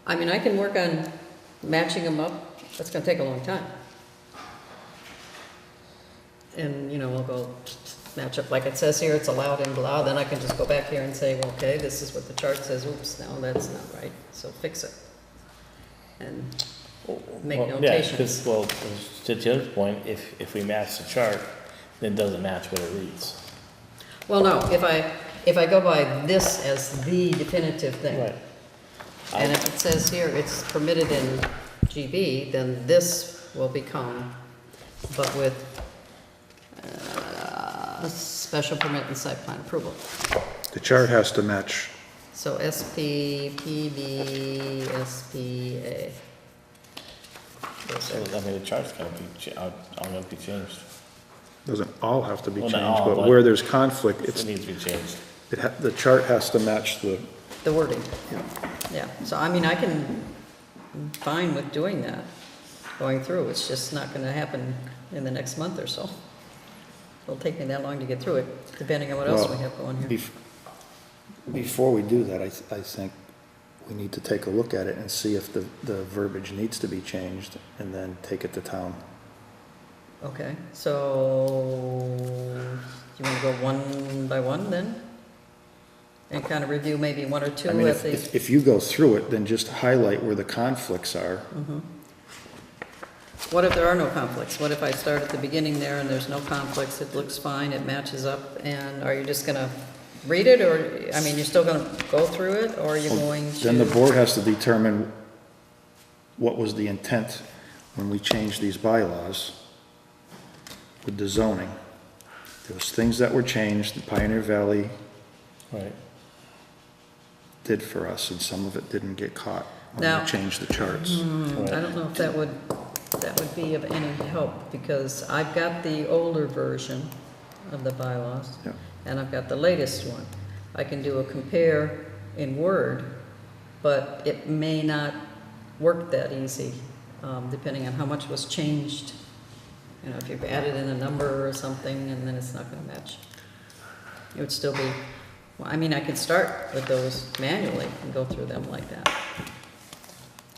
I mean, I can work on matching them up. That's gonna take a long time. And, we'll go match up, like it says here, it's allowed in blah, then I can just go back here and say, well, okay, this is what the chart says, oops, no, that's not right, so fix it. And make Well, yeah, notations. 'cause, well, to Tim's point, if we match the chart, then it doesn't match what it reads. Well, no, if I go by this as the definitive thing. Right. And if it says here it's permitted in GB, then this will become, but with special permit and site plan approval. The chart has to match, So SP, PB, SPA. So, I mean, the chart's gonna be, all gonna be changed. doesn't all have to be Well, changed, not all, but but where there's conflict, It it's, needs to be changed. the chart has to match the, The wording. Yeah, so I mean, I can, I'm fine with doing that, going through. It's just not gonna happen in the next month or so. It'll take me that long to get through it, depending on what else we Well, have going here. before we do that, I think we need to take a look at it and see if the verbiage needs to be changed, and then take it to town. Okay, so you wanna go one by one then? And kind of review maybe one or two I mean, at the, if you go through it, then just highlight where the conflicts are. what if there are no conflicts? What if I start at the beginning there and there's no conflicts, it looks fine, it matches up, and are you just gonna read it, or, I mean, you're still gonna go through it, or are you going to? Then the board has to determine what was the intent when we changed these bylaws with the zoning. There was things that were changed, the Pioneer Valley Right. did for us, and some of it didn't get caught when Now- we changed the charts. I don't know if that would be of any help, because I've got the older version of the bylaws, Yeah. and I've got the latest one. I can do a compare in Word, but it may not work that easy, depending on how much was changed. You know, if you've added in a number or something, and then it's not gonna match. It would still be, well, I mean, I could start with those manually and go through them like that.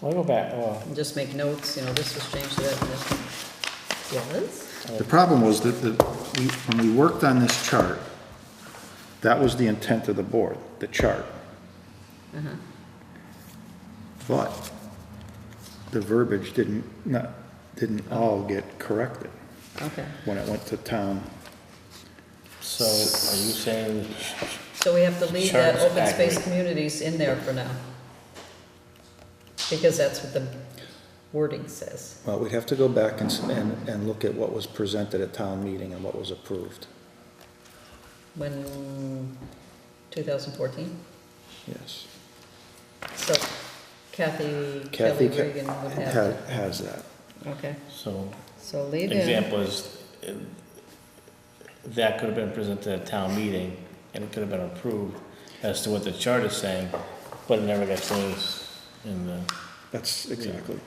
I'll go back, And just make notes, you know, this was changed to that and this. Yes? The problem was that when we worked on this chart, that was the intent of the board, the chart. But the verbiage didn't all get corrected Okay. when it went to town. so are you saying, So we have to leave that Chart's open space accurate. communities in there for now? Because that's what the wording says. Well, we'd have to go back and look at what was presented at town meeting and what was approved. When, 2014? Yes. So Kathy Kelly Kathy Reagan would have that. has that. Okay, so, so leave in. example is, that could have been presented at town meeting, and it could have been approved as to what the chart is saying, but it never got changed in the, That's exactly.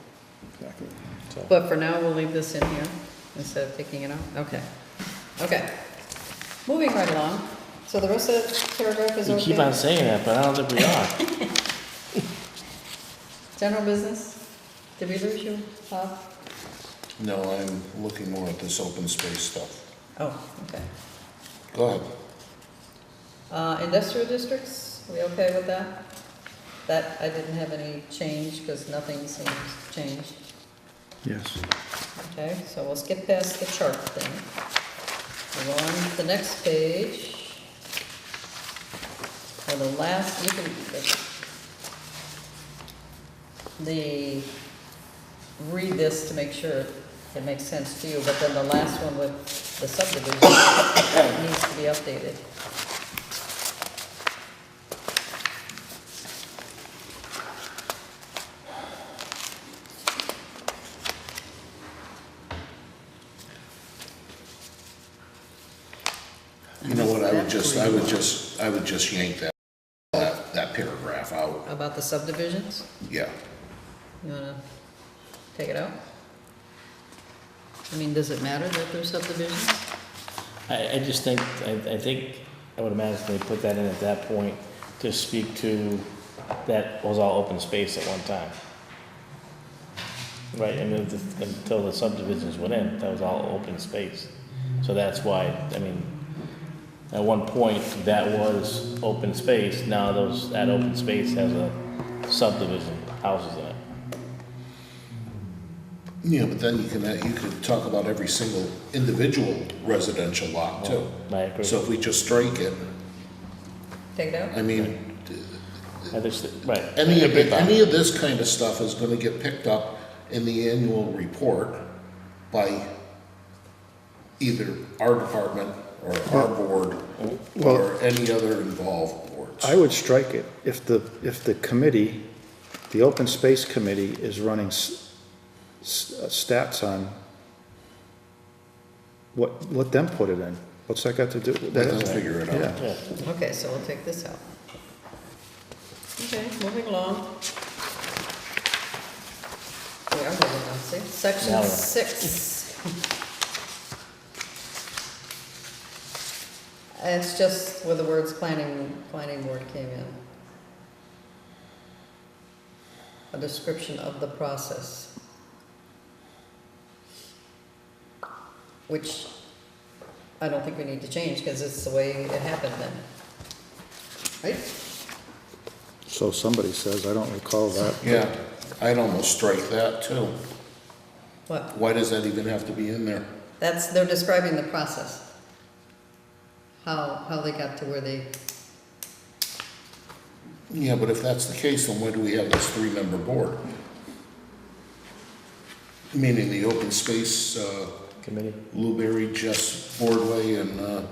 so. But for now, we'll leave this in here instead of taking it out? Okay. Okay. Moving right along. So the rest of the paragraph is You okay? keep on saying that, but I don't think we are. General business? Did we lose you, Bob? No, I'm looking more at this open space stuff. Oh, okay. Go ahead. Industrial districts, we okay with that? That, I didn't have any change, because nothing seems changed. Yes. Okay, so we'll skip past the chart thing. Move on to the next page. Or the last, you can, read this to make sure it makes sense to you, but then the last one with the subdivision needs to be updated. You know what, I would just yank that paragraph out, About the subdivisions, yeah. you wanna take it out? I mean, does it matter that there's subdivisions? I just think, I think, I would imagine they put that in at that point to speak to, that was all open space at one time. Right, I mean, until the subdivisions went in, that was all open space. So that's why, I mean, at one point, that was open space, now that open space has a subdivision, houses in it. Yeah, but then you could talk about every single individual residential lot too. I agree. So if we just strike it, Take it out? I mean, Right. Any of this kind of stuff is gonna get picked up in the annual report by either our department or our board or any other involved boards. I would strike it. If the committee, the open space committee is running stats on, let them put it in. What's that got to do with that? Let them figure it out. Yeah. Yeah. Okay, so we'll take this out. Okay, moving along. We are moving on, see? Section Now we're- 6. It's just where the words planning board came in. A description of the process. Which I don't think we need to change because it's the way it happened then. Right? So somebody says, I don't recall that. Yeah, I'd almost strike that too. What? Why does that even have to be in there? They're describing the process. How they got to where they, Yeah, but if that's the case, then why do we have this 3-member board? Meaning the open space, Committee. Blueberry, Jess Boardway, and,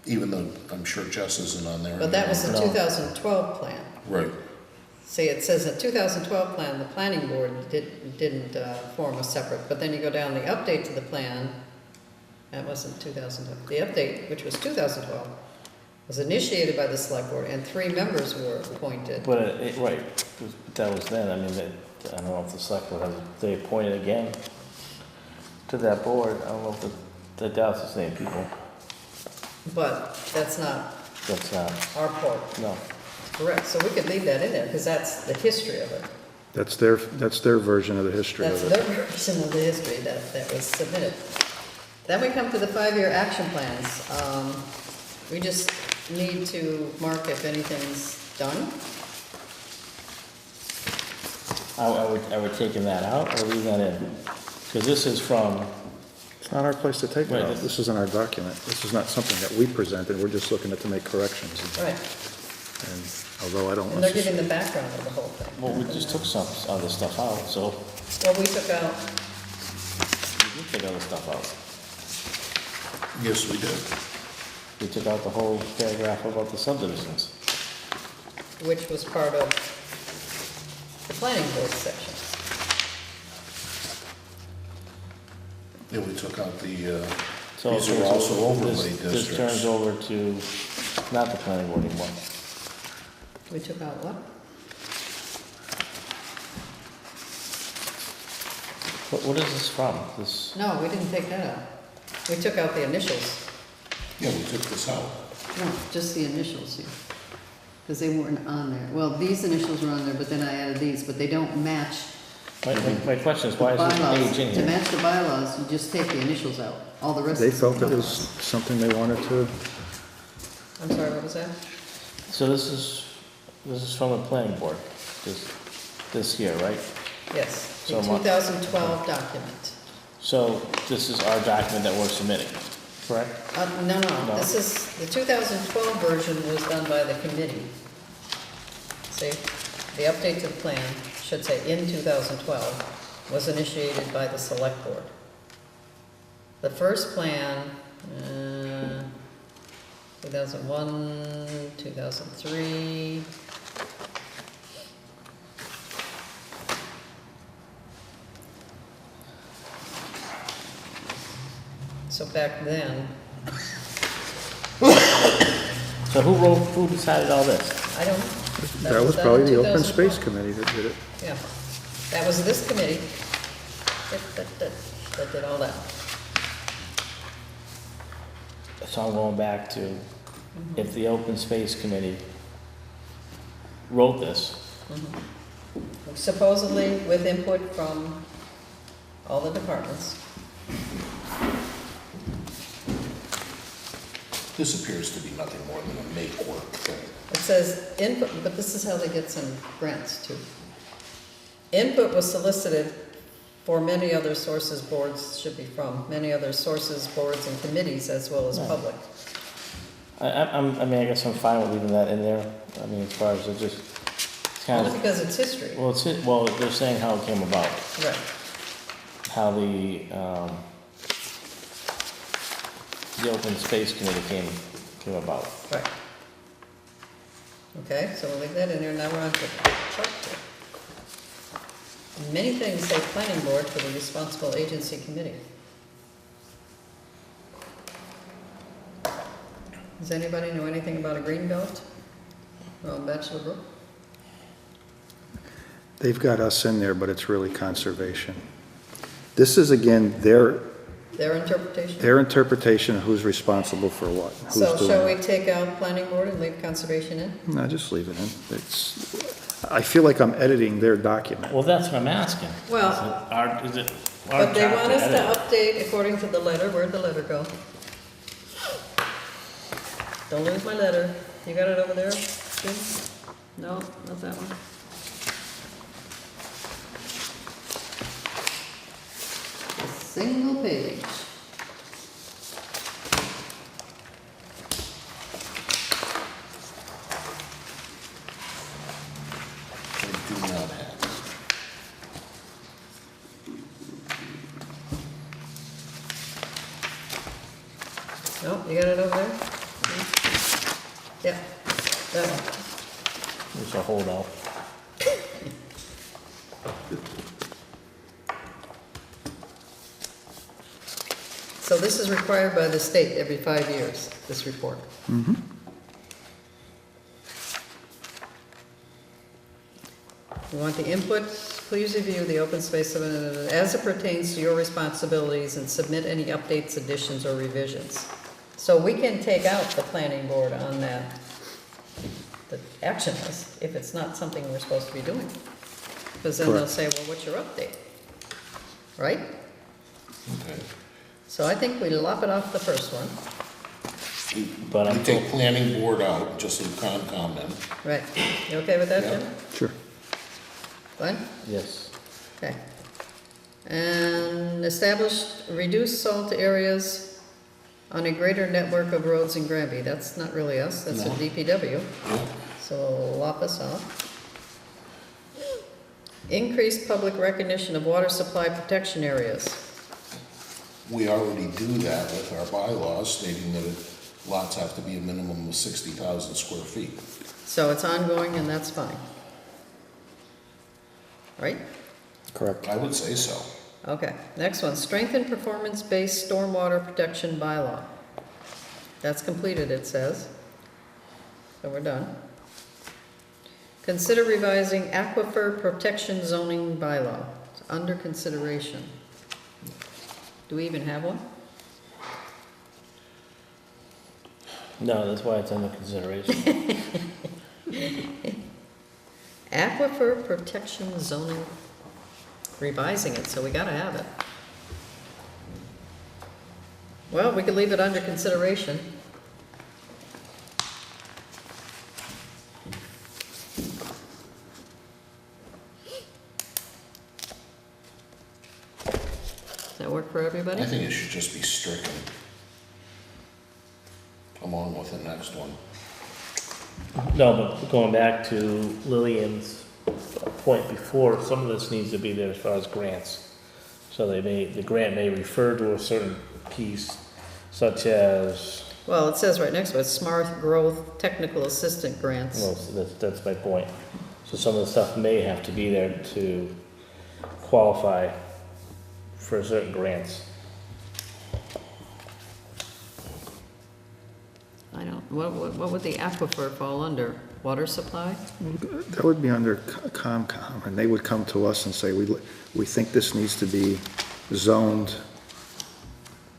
even though I'm sure Jess isn't on there. but that was the No. 2012 plan. Right, See, it says the 2012 plan, the planning board didn't form a separate, but then you go down, the update to the plan, that wasn't 2012. The update, which was 2012, was initiated by the select board and 3 members were appointed. But, right, that was then, I mean, I don't know if the select board has, they appointed again to that board, I don't know if I doubt it's the same people, But that's not that's not, our part, no. correct? So we could leave that in there because that's the history of it. That's their version of the history That's of their it. version of the history that was submitted. Then we come to the 5-year action plans. We just need to mark if anything's done. Are we taking that out or leaving that in? Because this is from, It's not our place to take it Right, out. this- This isn't our document. This is not something that we presented. We're just looking at to make corrections. Right. And although I don't And they're giving necessarily, the background of the whole thing. well, we just took some other stuff out, so Well, we took out, we did take other stuff out. yes, we did. We took out the whole paragraph about the subdivisions. which was part of the planning board section. Yeah, we took out the, So these are also overlay This turns districts. over to not the planning board anymore. We took out what? What is this from? This, No, we didn't take that out. We took out the initials. Yeah, we took this out. No, just the initials here. Because they weren't on there. Well, these initials were on there, but then I added these, but they don't match my question is, why is this bylaws. page in To here? match the bylaws, you just take the initials out. All the rest they is. felt it was something they wanted to, I'm sorry, what was that? So this is from the planning board, this here, right? Yes, the So Mark- 2012 document. So this is our document that we're submitting, correct? No, No. this is, the 2012 version was done by the committee. See, the update to the plan should say in 2012 was initiated by the select board. The first plan, 2001, 2003. So back then, So who decided all this? I don't. that was done probably in the open 2012. space committee that did it. Yeah, that was this committee that did all that. So I'm going back to, if the open space committee wrote this, Supposedly with input from all the departments. This appears to be nothing more than a make-work thing. It says input, but this is how they get some grants too. Input was solicited for many other sources, boards should be from, many other sources, boards and committees as well as Right. public. I mean, I guess I'm fine with leaving that in there. I mean, as far as it just, it's kind Only of, because it's history. well, they're saying how it came about, Right. how the open space committee came about. Right. Okay, so we'll leave that in there, now we're on to chart two. Many things say planning board for the responsible agency committee. Does anybody know anything about a green belt? Well, Bachelor Brook? They've got us in there, but it's really conservation. This is, again, their Their interpretation? interpretation of who's responsible for what, who's So doing shall it. we take out planning board and leave conservation in? No, just leave it in. I feel like I'm editing their document. Well, that's what I'm asking. Well- Is it our But they job want us to edit? update according to the letter, where'd the letter go? Don't lose my letter. You got it over there, Jim? No, not that one. A single page. I do not have. No, you got it over there? Yeah, that one. It's a holdout. So this is required by the state every 5 years, this report. You want the input, please review the open space as it pertains to your responsibilities and submit any updates, additions, or revisions. So we can take out the planning board on that, the action list, if it's not something we're supposed to be doing. Because then they'll Correct. say, well, what's your update? Right? Okay. So I think we lop it off the first one. But You I'm, take planning board out, just leave Concom in. Right. You okay with that, Yeah. Jim? Sure. Fine? yes. Okay. And reduce salt areas on a greater network of roads in Granby. That's not really us, that's a No. DPW, Yeah. so lop us off. Increase public recognition of water supply protection areas. We already do that with our bylaws stating that lots have to be a minimum of 60,000 square feet. So it's ongoing and that's fine. Right? Correct. I would say so. Okay, next one, strengthen performance-based stormwater protection bylaw. That's completed, it says. So we're done. Consider revising aquifer protection zoning bylaw. It's under consideration. Do we even have one? No, that's why it's under consideration. Aquifer protection zoning, revising it, so we gotta have it. Well, we could leave it under consideration. Does that work for everybody? I think it should just be stricken. Along with the next one. No, but going back to Lillian's point before, some of this needs to be there as far as grants. So the grant may refer to a certain piece, such as, Well, it says right next to it, smart growth technical assistant grants. well, so that's my point. So some of the stuff may have to be there to qualify for certain grants. I don't, what would the aquifer fall under? Water supply? That would be under Comcom, and they would come to us and say, we think this needs to be zoned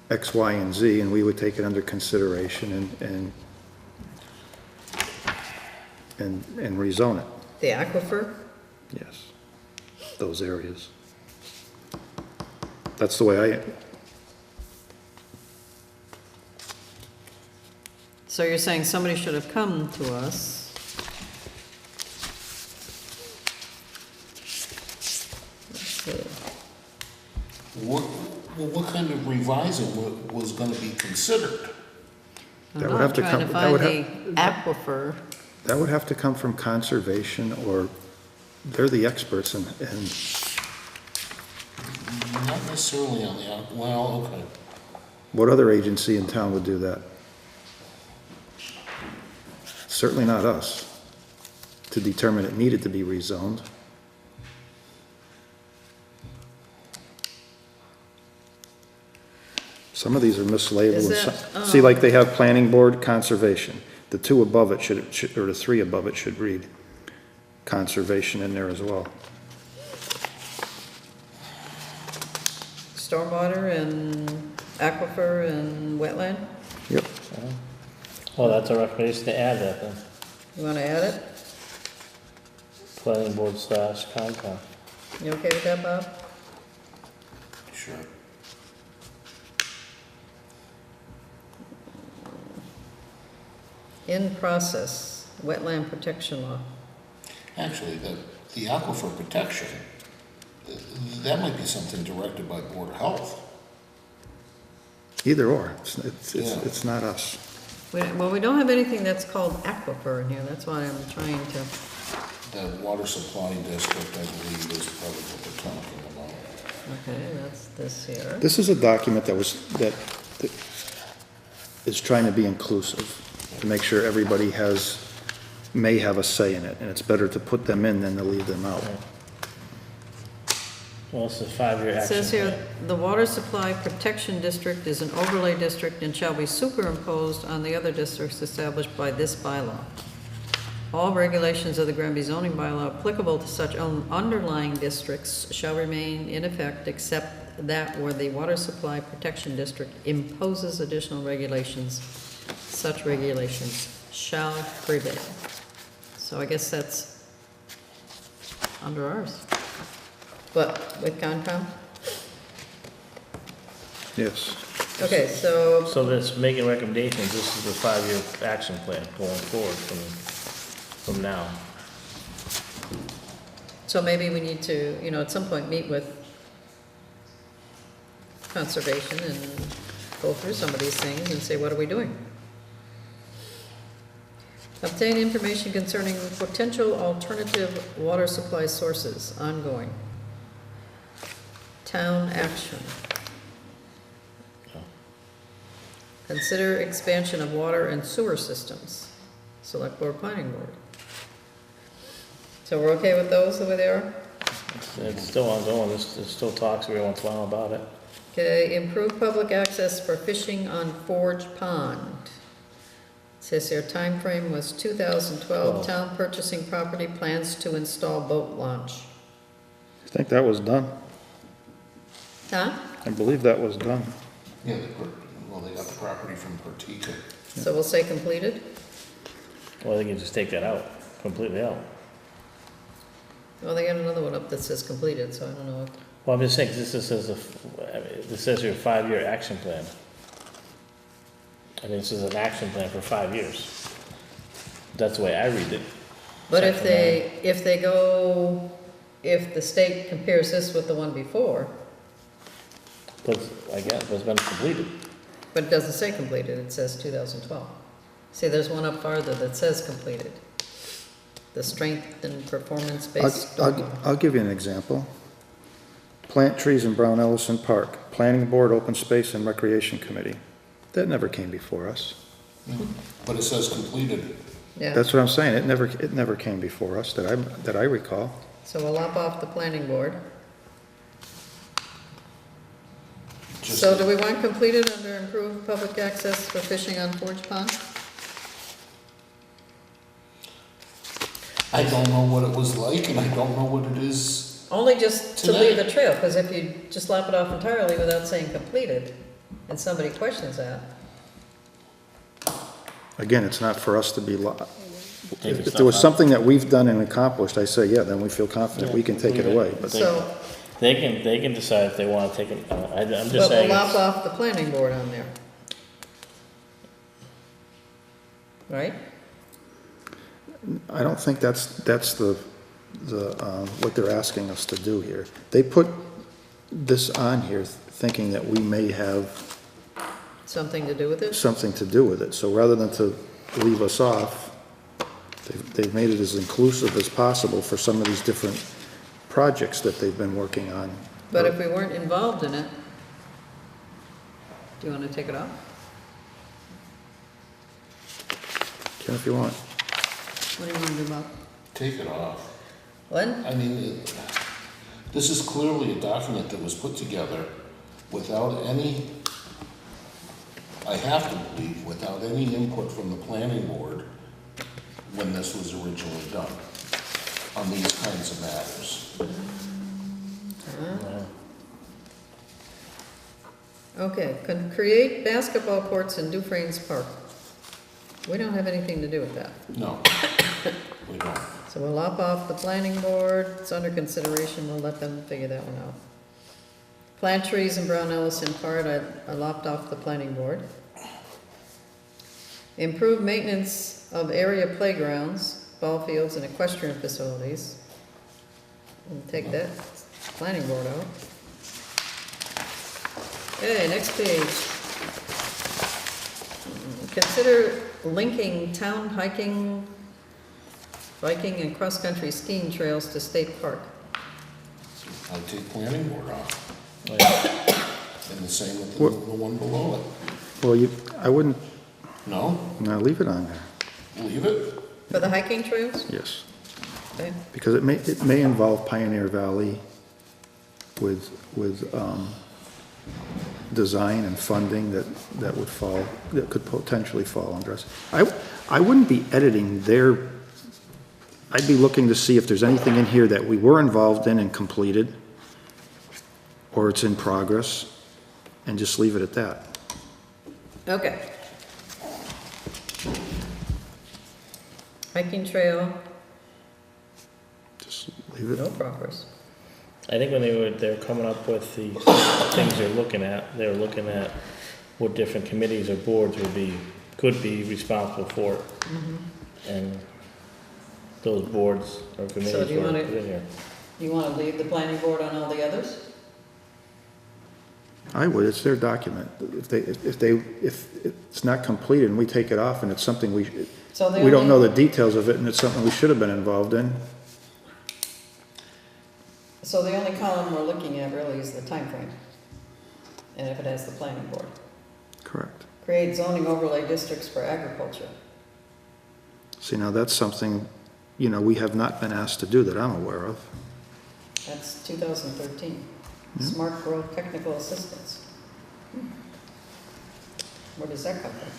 X, Y, and Z, and we would take it under consideration and rezone it. The aquifer? Yes, those areas. That's the way So you're saying somebody should have come to us? Let's see. What kind of revising was gonna be considered? I'm That would not have to trying to come- that find would the aquifer. That would have to come from conservation, or they're the experts in, Not necessarily on the, well, okay. what other agency in town would do that? Certainly not us, to determine it needed to be rezoned. Some of these are mislabeled. Is and that, some- See, like they have planning board, conservation. The two above it should, or the three above it should read conservation in there as well. Stormwater and aquifer and wetland? Yep. Well, that's a recommendation to add that then, You wanna add it? planning board / Concom. You okay with that, Bob? Sure. In process, wetland protection law. Actually, the aquifer protection, that might be something directed by Board of Health. Either or, Yeah. it's not us. Well, we don't have anything that's called aquifer in here, that's why I'm trying to, The water supply district, I believe, is probably what they're talking about. okay, that's this here. This is a document that is trying to be inclusive, to make sure everybody may have a say in it, and it's better to put them in than to leave them out. Well, it's a 5-year It action says here, plan. the water supply protection district is an overlay district and shall be superimposed on the other districts established by this bylaw. All regulations of the Granby zoning bylaw applicable to such underlying districts shall remain in effect except that where the water supply protection district imposes additional regulations, such regulations shall prevail. So I guess that's under ours. But with Concom? Yes. Okay, so, So that's making recommendations, this is the 5-year action plan going forward from now. so maybe we need to, at some point meet with conservation and go through some of these things and say, what are we doing? Obtain information concerning potential alternative water supply sources, ongoing. Town action. Consider expansion of water and sewer systems. Select board, planning board. So we're okay with those the way they are? It's still ongoing, there's still talks every once in a while about it. Okay, improve public access for fishing on Forge Pond. It says here, time frame was 2012, town purchasing property, plans to install boat launch. I think that was done. Huh? I believe that was done. Yeah, they got the property from Pertica. So we'll say completed? Well, they can just take that out, completely out. Well, they got another one up that says completed, so I don't know. Well, I'm just saying, 'cause this says, this says your 5-year action plan. And this is an action plan for 5 years. That's the way I read it. But if the state compares this with the one before, But I guess it's been completed. but it doesn't say completed, it says 2012. See, there's one up farther that says completed. The strength and performance-based. I'll give you an example. Plant trees in Brown Ellison Park, Planning Board, Open Space and Recreation Committee. That never came before us. But it says completed. Yeah, That's what I'm saying, it never came before us that I recall. so we'll lop off the planning board. Just- So do we want completed under improved public access for fishing on Forge Pond? I don't know what it was like, and I don't know what it is. Only just to Today. leave a trail, because if you just lap it off entirely without saying completed, and somebody questions that, Again, it's not for us to be, Take if the there was stuff out. something that we've done and accomplished, I say, yeah, then we feel confident we can take it away. But so, They can decide if they wanna take it, I'm just but we'll saying. lop it's- off the planning board on there. Right? I don't think that's the what they're asking us to do here. They put this on here thinking that we may have Something to do with it? something to do with it. So rather than to leave us off, they've made it as inclusive as possible for some of these different projects that they've been working on. But if we weren't involved in it, do you want to take it off? Can if you want. What do you want to do about? Take it off. What? I mean, this is clearly a document that was put together without any, I have to believe, without any input from the planning board when this was originally done on these kinds of matters. Yeah. Okay, create basketball courts in Dufresne's Park. We don't have anything to do with that. No, we don't. So we'll lop off the planning board, it's under consideration, we'll let them figure that one out. Plant trees in Brown Ellison Park, I lopped off the planning board. Improve maintenance of area playgrounds, ball fields, and equestrian facilities. We'll take that planning board out. Okay, next page. Consider linking town hiking, biking, and cross-country skiing trails to state park. I'd take planning board off. Like, And the same with the one below it. Well, I wouldn't, No? no, leave it on there. Leave it? For the hiking trails? Yes. Okay. Because it may involve Pioneer Valley with design and funding that would fall, that could potentially fall under us. I wouldn't be editing I'd be looking to see if there's anything in here that we were involved in and completed, or it's in progress, and just leave it at that. Okay. Hiking trail, Just leave it. no progress. I think when they're coming up with the things they're looking at what different committees or boards could be responsible for it. And those boards or So committees do you were wanna- put in here. You want to leave the planning board on all the others? I would, it's their document. If it's not completed and we take it off and it's something So the we don't only- know the details of it and it's something we should have been involved in, So the only column we're looking at really is the time frame, and if it has the planning board. correct. Create zoning overlay districts for agriculture. See, now that's something, we have not been asked to do that I'm aware of. That's 2013. Yeah. Smart growth technical assistance. Where does that come from?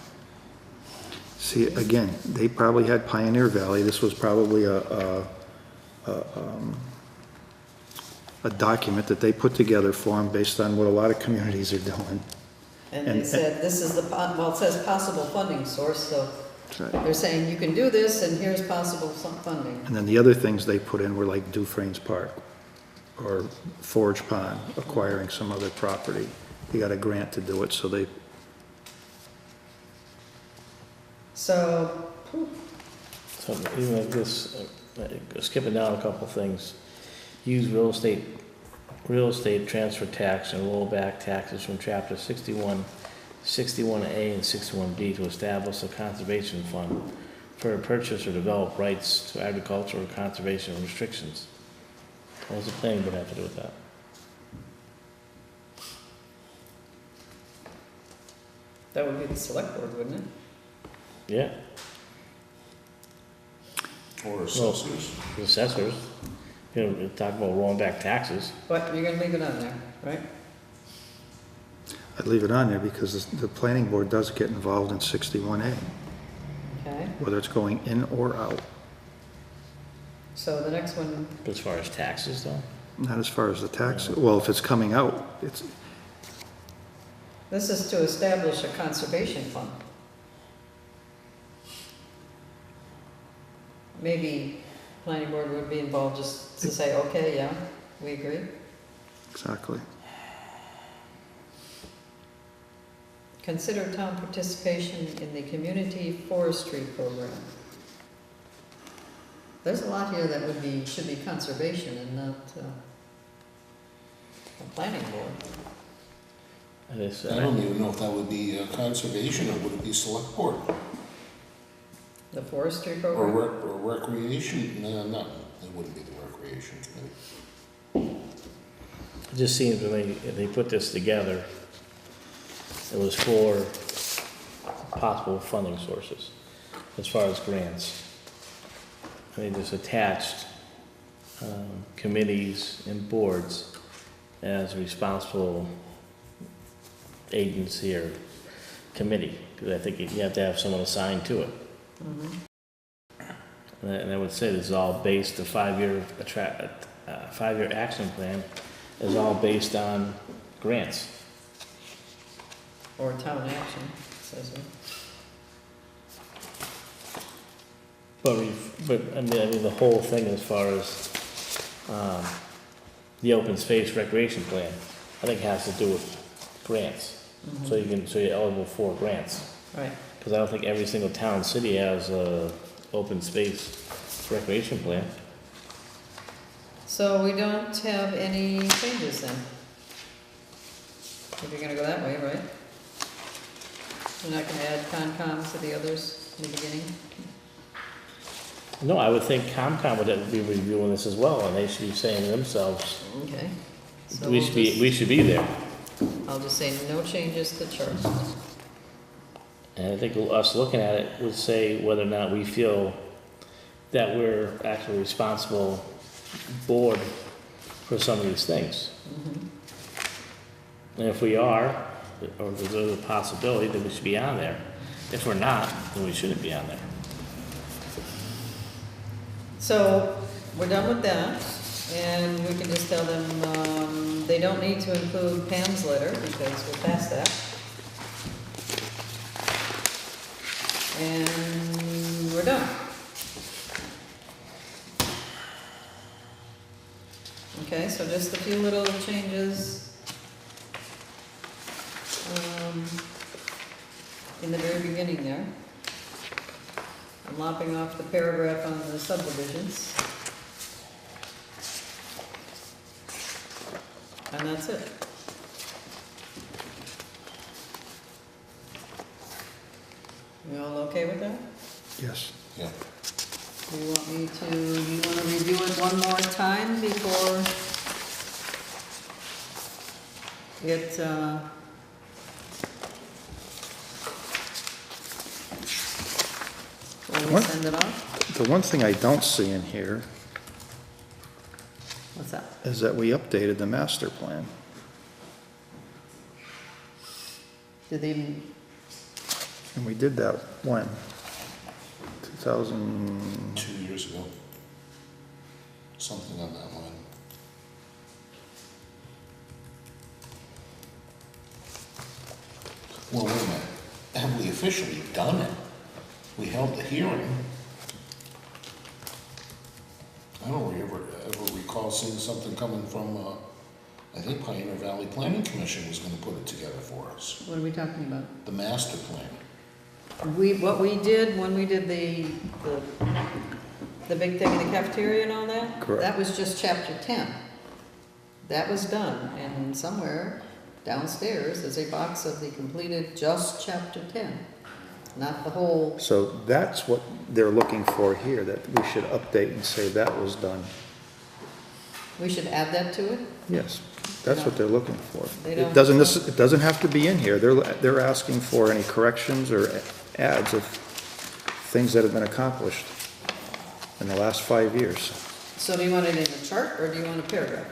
See, again, they probably had Pioneer Valley, this was probably a document that they put together for them based on what a lot of communities are doing. And they said, this is it says possible funding source, so Right. they're saying you can do this and here's possible funding. And then the other things they put in were like Dufresne's Park or Forge Pond, acquiring some other property. They got a grant to do it, so they, So, So even like this, skipping down a couple things, use real estate transfer tax and roll back taxes from chapter 61A and 61B to establish a conservation fund for the purchase or develop rights to agricultural or conservation restrictions. What does the planning board have to do with that? that would be the select board, wouldn't it? Yeah, Or assessors. the assessors, talk about rolling back taxes. But you're gonna leave it on there, right? I'd leave it on there because the planning board does get involved in 61A, Okay, whether it's going in or out. so the next one, As far as taxes though, Not as far as the tax, well, if it's coming out, it's, this is to establish a conservation fund. Maybe planning board would be involved just to say, okay, yeah, we agree. exactly. Consider town participation in the community forestry program. There's a lot here that should be conservation and not, a planning board. I don't even know if that would be conservation, or would it be select board? The forestry Or program? or recreation, no, it wouldn't be the recreation committee. It just seems when they put this together, it was for possible funding sources as far as grants. They just attached committees and boards as responsible agency or committee, because I think you have to have someone assigned to it. And I would say this is all based, the five-year action plan is all based on grants. Or town action, says it. But I mean, the whole thing as far as the open space recreation plan, I think has to do with grants. So you're eligible for grants. Right. Because I don't think every single town and city has a open space recreation plan. So we don't have any changes then? If you're gonna go that way, right? We're not gonna add Concom to the others in the beginning? No, I would think COMCOM would be reviewing this as well, and they should be saying to themselves, Okay. So we should be there. I'll just say no changes to chart. And I think us looking at it would say whether or not we feel that we're actually responsible board for some of these things. And if we are, or there's a possibility that we should be on there. If we're not, then we shouldn't be on there. So, we're done with that, and we can just tell them, they don't need to include Pam's letter, because we're past that. And we're done. Okay, so just a few little changes. In the very beginning there. I'm lopping off the paragraph on the subdivisions. And that's it. You all okay with that? Yes. Yeah. Do you want me to, do you want to review it one more time before it, before we What? send it off? The one thing I don't see in here What's that? is that we updated the master plan. Did they, And we did that when? 2000, 2 years ago. Something on that line. Well, wait a minute. Have we officially done it? We held the hearing. I don't ever recall seeing something coming from, I think Pioneer Valley Planning Commission was gonna put it together for us. what are we talking about? The master plan. What we did when we did the big thing in the cafeteria and all that? Correct. That was just chapter 10. That was done, and somewhere downstairs is a box of the completed just chapter 10, not the whole. so that's what they're looking for here, that we should update and say that was done. We should add that to it? Yes, that's what they're looking for. They It don't- it doesn't have to be in here. They're asking for any corrections or adds of things that have been accomplished in the last 5 years. So do you want it in a chart, or do you want a paragraph?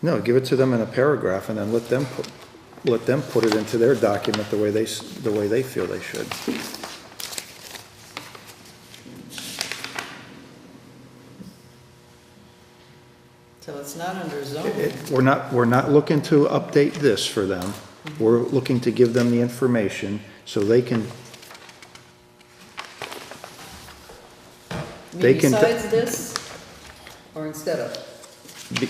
No, give it to them in a paragraph and then let them put it into their document the way they feel they should. So it's not under zoning. We're not looking to update this for them. We're looking to give them the information so they can, You they mean can- besides this, or instead of? be-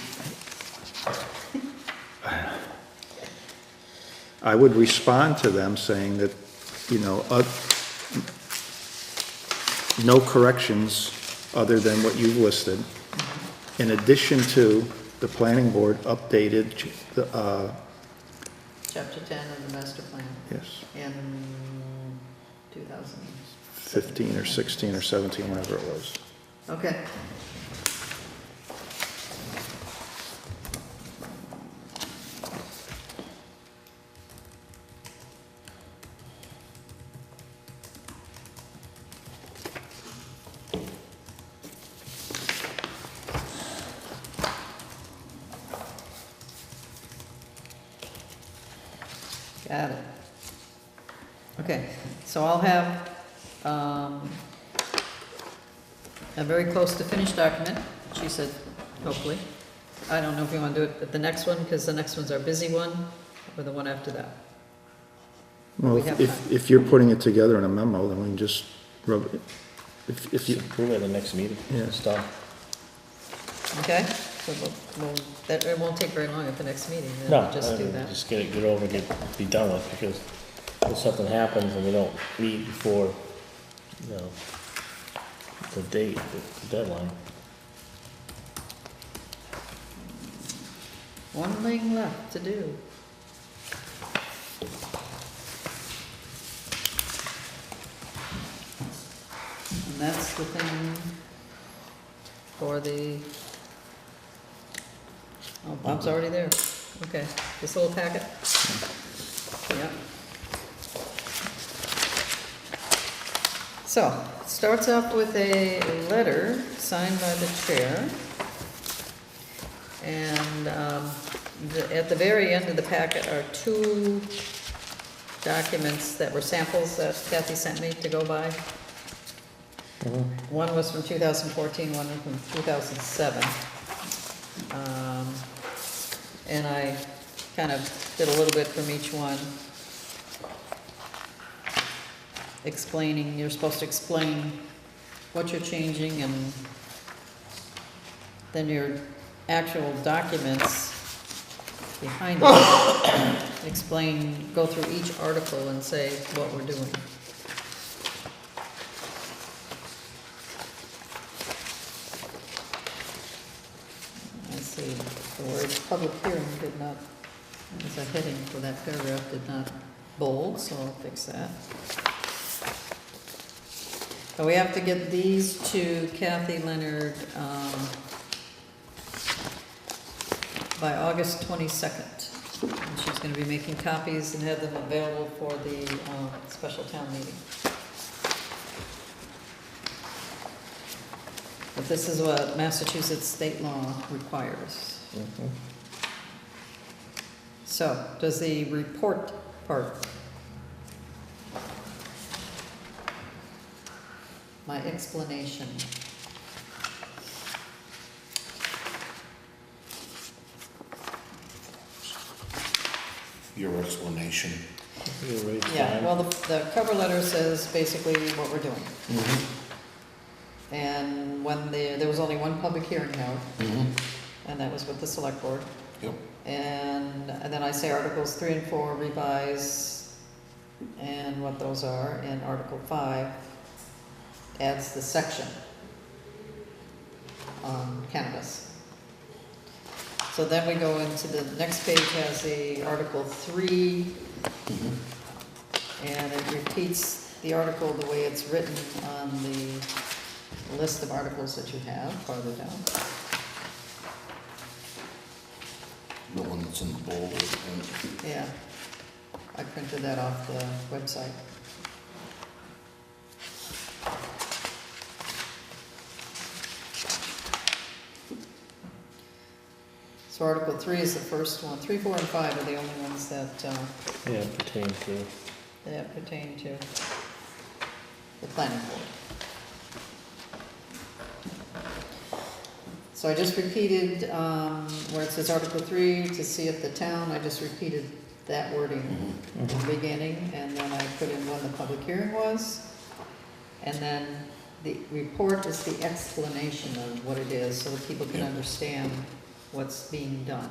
I would respond to them saying that, you know, no corrections other than what you've listed, in addition to the planning board updated, Chapter 10 of the master plan yes, in 2000. 15 or 16 or 17, whatever it was. Okay. Got it. Okay, so I'll have a very close to finished document, she said, hopefully. I don't know if you want to do it at the next one, because the next one's our busy one, or the one after that. Well, We have if you're putting it together in a memo, then we can just rub it, if you, Approve it at the next meeting, Yeah. it's done. Okay? So it won't take very long at the next meeting, then No, we'll just do that. just get over, be done with, because if something happens and we don't meet before, you know, the date, the deadline. One thing left to do. And that's the thing for the, oh, Bob's already there. Okay, this little packet? Yeah. So, it starts off with a letter signed by the chair. And at the very end of the packet are two documents that were samples that Kathy sent me to go by. One was from 2014, one was from 2007. And I kind of did a little bit from each one, explaining, you're supposed to explain what you're changing, and then your actual documents behind it explain, go through each article and say what we're doing. Let's see, the word public hearing did not, as a heading for that paragraph, did not bold, so I'll fix that. So we have to get these to Kathy Leonard, by August 22nd. And she's going to be making copies and have them available for the special town meeting. But this is what Massachusetts state law requires. So, does the report part, my explanation, Your explanation. yeah, well, the cover letter says basically what we're doing. And when there was only one public hearing held, and that was with the select board. Yep. And then I say Articles 3 and 4 revise, and what those are, and Article 5 adds the section on cannabis. So then we go into the next page, has the Article 3, and it repeats the article the way it's written on the list of articles that you have farther down. The one that's in the bold. Yeah, I printed that off the website. So Article 3 is the first one. 3, 4, and 5 are the only ones that Yeah, pertain to, that pertain to the planning board. So I just repeated, where it says Article 3, to see if the town, I just repeated that wording in the beginning, and then I put in when the public hearing was. And then the report is the explanation of what it is, so that people can understand what's being done.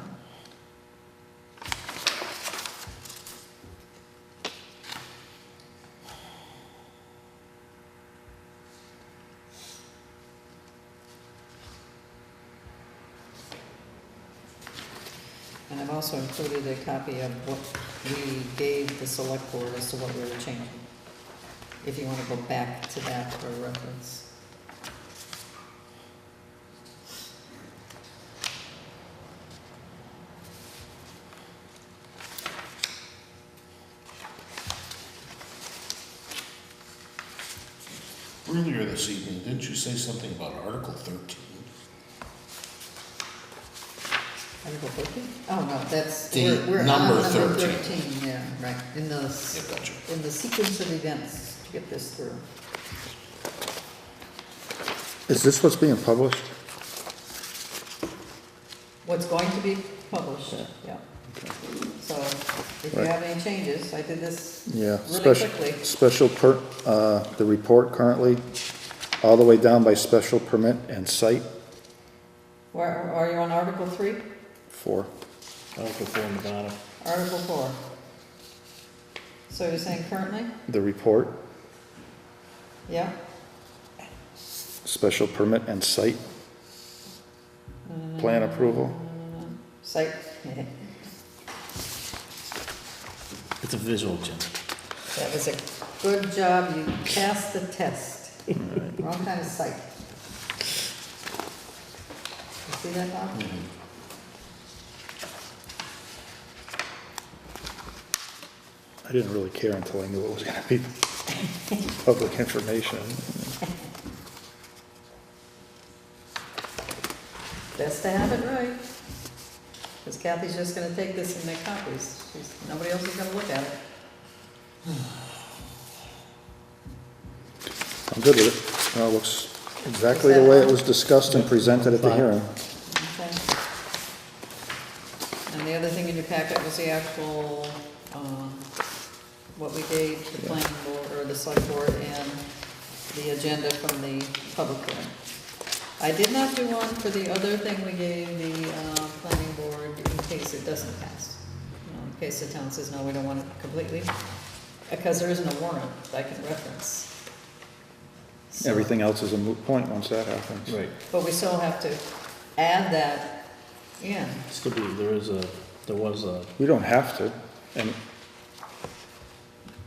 And I've also included a copy of what we gave the select board as to what we were changing. If you want to go back to that for reference. Earlier this evening, didn't you say something about Article 13? Article 13? Oh, no, that's, The we're on number number 13. 13, yeah, right, in the, Yeah, gotcha. in the sequence of events to get this through. Is this what's being published? What's going to be published, yeah. So, if you Right. have any changes, I did this Yeah, really quickly. the report currently, all the way down by special permit and site Where, are you on Article 3? 4. Article 4 on the bottom. Article 4. So you're saying currently? The report, Yeah? special permit and site plan approval. Site. It's a visual, Jim. That was a good job, you passed the test. Wrong kind of site. You see that, Bob? I didn't really care until I knew it was gonna be public information. Best to have it right. Because Kathy's just gonna take this and make copies. Nobody else is gonna look at it. I'm good with it. Well, it looks exactly the way it was discussed and presented at the hearing. Okay. And the other thing in your packet was the actual, what we gave the planning board, or the select board, and the agenda from the public hearing. I did not do one for the other thing we gave the, planning board in case it doesn't pass. You know, in case the town says, no, we don't want it completely, because there isn't a warrant I can reference. So- Everything else is a moot point once that happens. Right. But we still have to add that in. Still be, there was a, You don't have to, and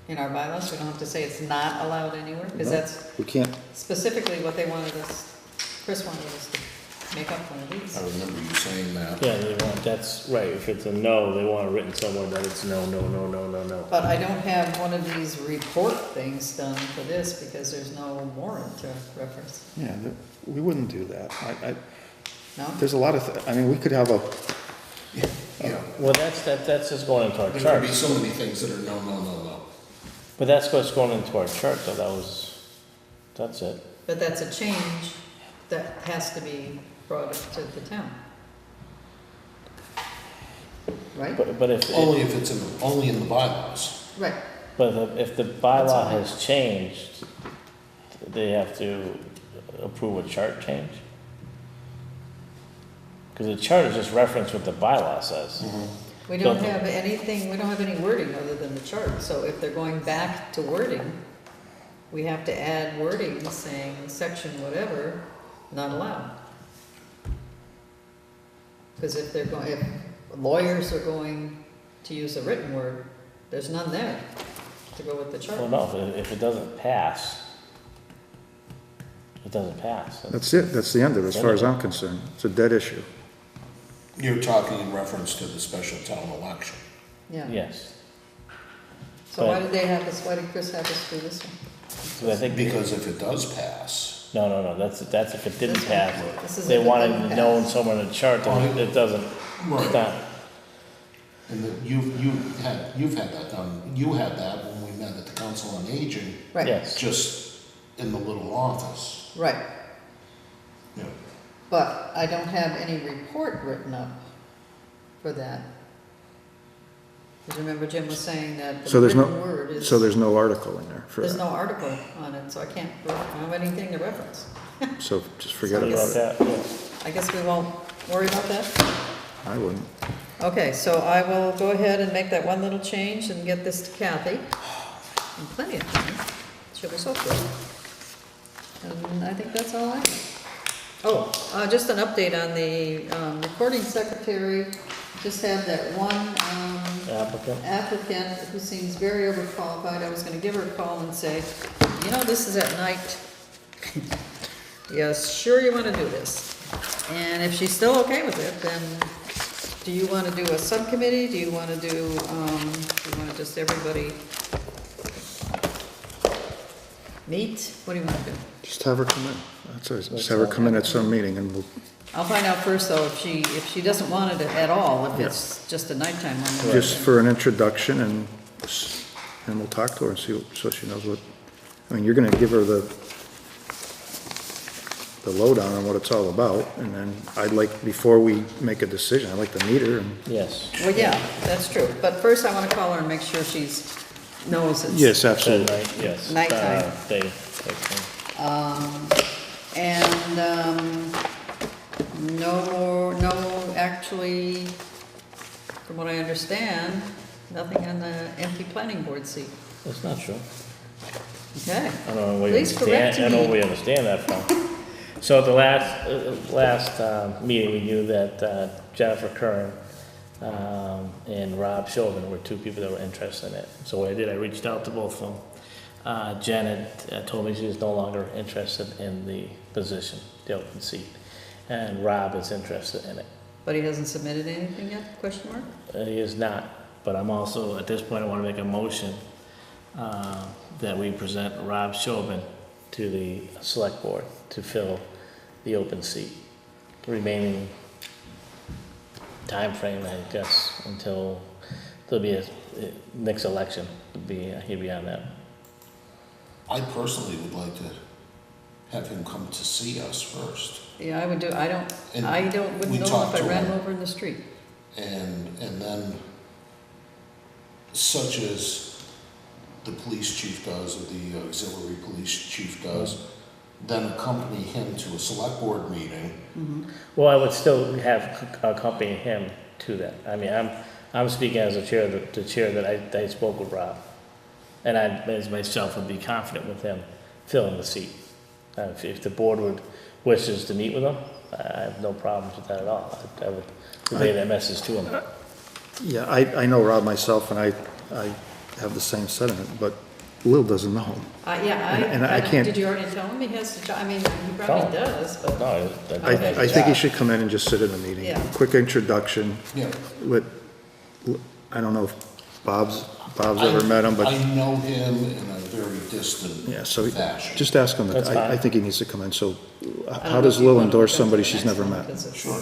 In our bylaws, we don't have to say it's not allowed anywhere, because No. that's we can't, specifically what they wanted us, Chris wanted us to make up one of these. I remember you saying that. yeah, they want, that's right, if it's a no, they want it written somewhere that it's no, no, no, no, no, no. But I don't have one of these report things done for this, because there's no warrant to reference, yeah, we wouldn't do that. no? There's a lot of, I mean, we could have a, Yeah. Well, that's just going into our There's gonna be chart. so many things that are no, no, no, no. But that's what's going into our chart, so that's it. But that's a change that has to be brought up to the town. Right? But if, Only if it's only in the bylaws. Right, if the bylaw has changed, they have to approve a chart change? Because the chart is just reference what the bylaw says. we don't have anything, we don't have any wording other than the chart, so if they're going back to wording, we have to add wording saying section whatever, not allowed. Because if they're going, if lawyers are going to use a written word, there's none there to go with the chart. Well, no, if it doesn't pass, it doesn't pass. that's it, that's the end of it, as far as I'm concerned. It's a dead issue. You're talking in reference to the special town election. Yeah, Yes. so why did they have us, why did Chris have us do this one? 'Cause I think, Because if it does pass, no, that's if it didn't This one. pass. This is They if it wanted doesn't to know in pass. somewhere in the chart that it doesn't, it's not. and that you've had that done, you had that when we met at the Council on Aging, Right, Yes. just in the little office. right, Yeah. but I don't have any report written up for that. Because remember Jim was saying that So the there's no, written word is. so there's no article in there for There's no that. article on it, so I can't, I don't have anything to reference. So just forget So I about guess- it. About that, yeah. I guess we won't worry about that. I wouldn't. Okay, so I will go ahead and make that one little change and get this to Kathy. In plenty of time. She'll be so thrilled. And I think that's all I have. Oh, just an update on the recording secretary. just have that one, Applicant? applicant who seems very overqualified. I was gonna give her a call and say, you know, this is at night. Yes, sure you wanna do this? And if she's still okay with it, then do you wanna do a subcommittee? Do you wanna just everybody meet? What do you wanna do? Just have her come in. That's it. Just have her come in at some meeting and we'll, I'll find out first though, if she doesn't want it at all, if it's just a nighttime one. just for an introduction and we'll talk to her and see, so she knows what, I mean, you're gonna give her the lowdown on what it's all about, and then I'd like, before we make a decision, I'd like to meet her and. Yes. Well, yeah, that's true, but first I wanna call her and make sure knows it's. Yes, That absolutely. night, yes. Nighttime. Day. Actually, from what I understand, nothing on the empty planning board seat. That's not true. Okay. I don't know where you Please understand, correct I don't know me. where you understand that from. So at the last meeting, we knew that Jennifer Curran and Rob Chauvin were two people that were interested in it. So what I did, I reached out to both of them. Janet told me she was no longer interested in the position, the open seat. And Rob is interested in it. But he hasn't submitted anything yet, question mark? He is not, but I'm also, at this point, I want to make a motion that we present Rob Chauvin to the select board to fill the open seat. Remaining time frame, I guess, until there'll be a next election, he'll be on that. I personally would like to have him come to see us first. Yeah, I would do, And wouldn't we know talked if I to ran him. him over in the street. And then, such as the police chief does, or the auxiliary police chief does, then accompany him to a select board meeting. Well, I would still have accompany him to that. I mean, I'm speaking as the chair that I spoke with Rob. And I, as myself, would be confident with him filling the seat. If the board wishes to meet with him, I have no problems with that at all. I would convey that message to him. Yeah, I know Rob myself, and I have the same sentiment, but Lil doesn't know him. And I can't- Did you already tell him he has to, I mean, he Tell probably him. does, but. No, I think he should come in and just sit in the meeting. Yeah. Quick introduction. Yeah. I don't know if Bob's ever met him, but, I know him in a very distant yeah, so fashion. just ask him. That's I fine. think he needs to come in. So I don't how know does if you Lil wanna endorse go to somebody the she's next never one, met? 'cause it's- Sure.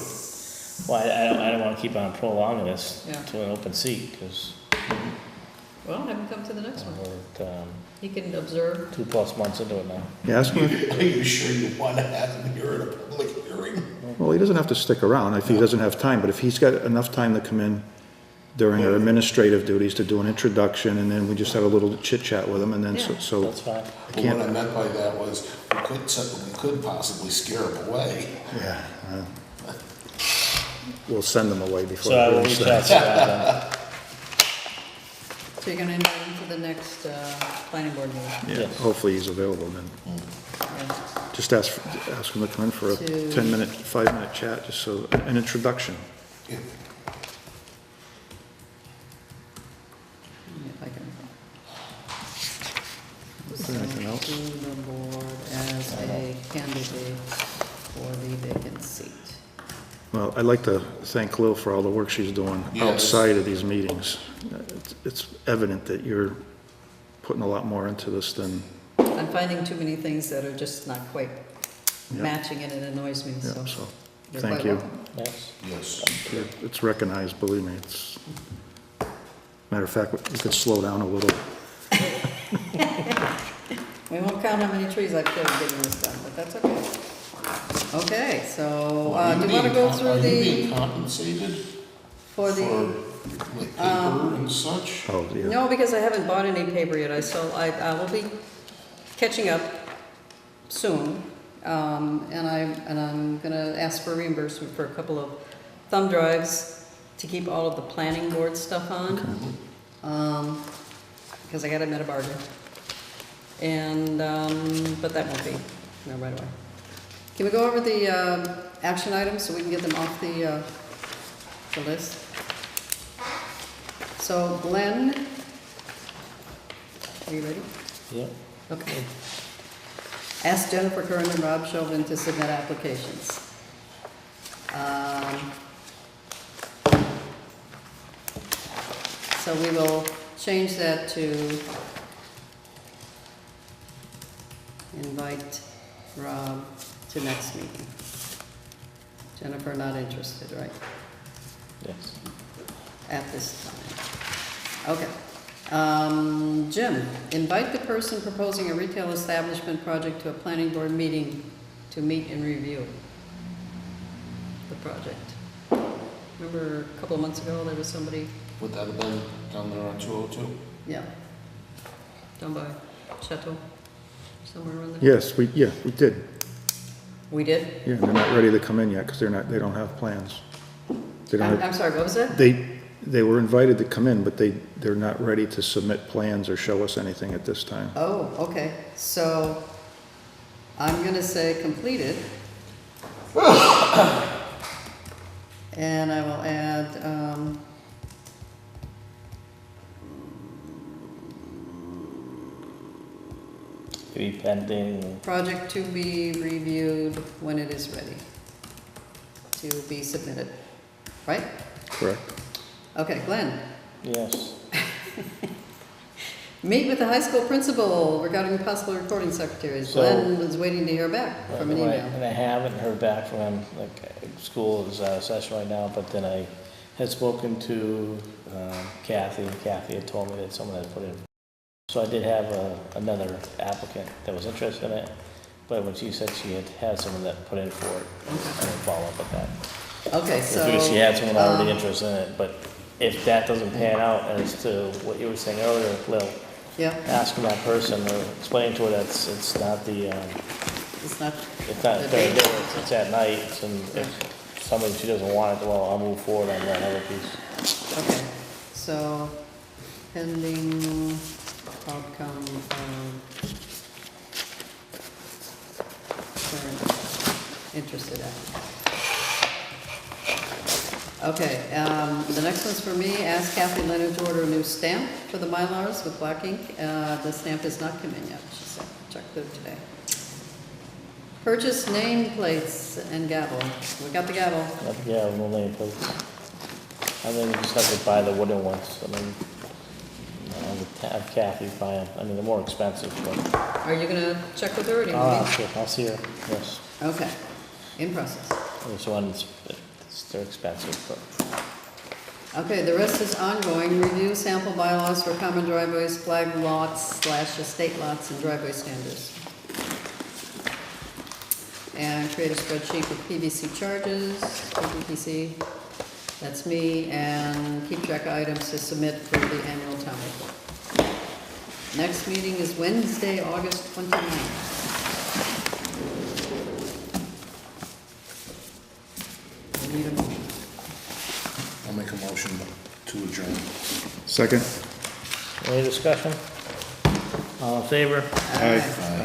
Well, I don't want to keep on prolonging this Yeah. to an open seat, because Well, have him come to the next one. we're He can observe. 2+ months into it now. Yeah, ask him. if- Are you sure you want to have him here at a public hearing? Well, he doesn't have to stick around if he doesn't have time, but if he's got enough time to come in during our administrative duties to do an introduction, and then we just have a little chit chat with him, and then Yeah. so That's fine. I But can't. what I meant by that was, we could possibly scare him away. Yeah. We'll send them away before. So I the will hearing reach out starts. to Rob So you're gonna invite him to the next, planning board meeting? Yeah, Yes. hopefully he's available then. Yeah. Just ask him to come in for a To- 10-minute, 5-minute chat, just so, an introduction. Yeah. If I can. Is there anything else? To the board as a candidate for the vacant seat. Well, I'd like to thank Lil for all the work she's doing Yes. outside of these meetings. It's evident that you're putting a lot more into this than, I'm finding too many things that are just not quite Yeah. matching and it annoys me, yeah, so. so, you're thank quite you. welcome. Yes. Yes. It's recognized, believe me, it's, matter of fact, we could slow down a little. We won't count how many trees I've killed getting this done, but that's okay. Okay, so, Are do you wanna go Are through you being the, compensated for for, the, like, paper and such? Oh, yeah. no, because I haven't bought any paper yet, I will be catching up soon. And I'm gonna ask for reimbursement for a couple of thumb drives to keep all of the planning board stuff on. Because I got them at a bargain. And, but that won't be, no, right away. Can we go over the, action items so we can get them off the list? So Glenn, are you ready? Yep. Okay. Ask Jennifer Curran and Rob Chauvin to submit applications. So we will change that to invite Rob to next meeting. Jennifer not interested, right? Yes. At this time. Okay. Jim, invite the person proposing a retail establishment project to a planning board meeting to meet and review the project. Remember a couple of months ago, there was somebody, Would that have been down there on 202? yeah, down by Chateau, somewhere around there? Yes, we did. We did? Yeah, they're not ready to come in yet because they don't have plans. They don't have, I'm sorry, what was that? they were invited to come in, but they're not ready to submit plans or show us anything at this time. Oh, okay, so I'm gonna say completed. And I will add, To be pending, project to be reviewed when it is ready to be submitted, right? Correct. Okay, Glenn, yes. meet with the high school principal regarding possible recording secretaries. So- Glenn was waiting to hear back from an email. And I haven't heard back from him, like, school is out of session right now, but then I had spoken to Kathy, and Kathy had told me that someone had put in. So I did have another applicant that was interested in it, but when she said she had someone that put in for it, I didn't follow up with that. Okay, I so. figured she had someone already interested in it, but if that doesn't pan out as to what you were saying earlier, Lil, Yeah, asking that person or explaining to her that it's not the, it's not, it's not The during the date. day, it's at night, and if somebody, she doesn't want it, well, I'll move forward on that other piece. okay, so pending outcome of current interested applicant. Okay, the next one's for me. Ask Kathy Leonard to order a new stamp for the Mylars with black ink. The stamp has not come in yet, she said. Checked it today. Purchase nameplates and gavel. We got the gavel. Yeah, no name plates. I think we just have to buy the wooden ones, I mean, I would have Kathy buy them, I mean, they're more expensive, but Are you gonna check with her or do you I'll want ask her, I'll see her, yes. me? Okay, in process. This one's, they're expensive, but. Okay, the rest is ongoing. Review sample bylaws for common driveways, flag lots / estate lots and driveway standards. And create a spreadsheet with PVC charges, PVPC, that's me, and keep track of items to submit for the annual town report. Next meeting is Wednesday, August 29th. I need a motion. I'll make a motion to adjourn. Second? Any discussion? All in favor? Aye. Aye.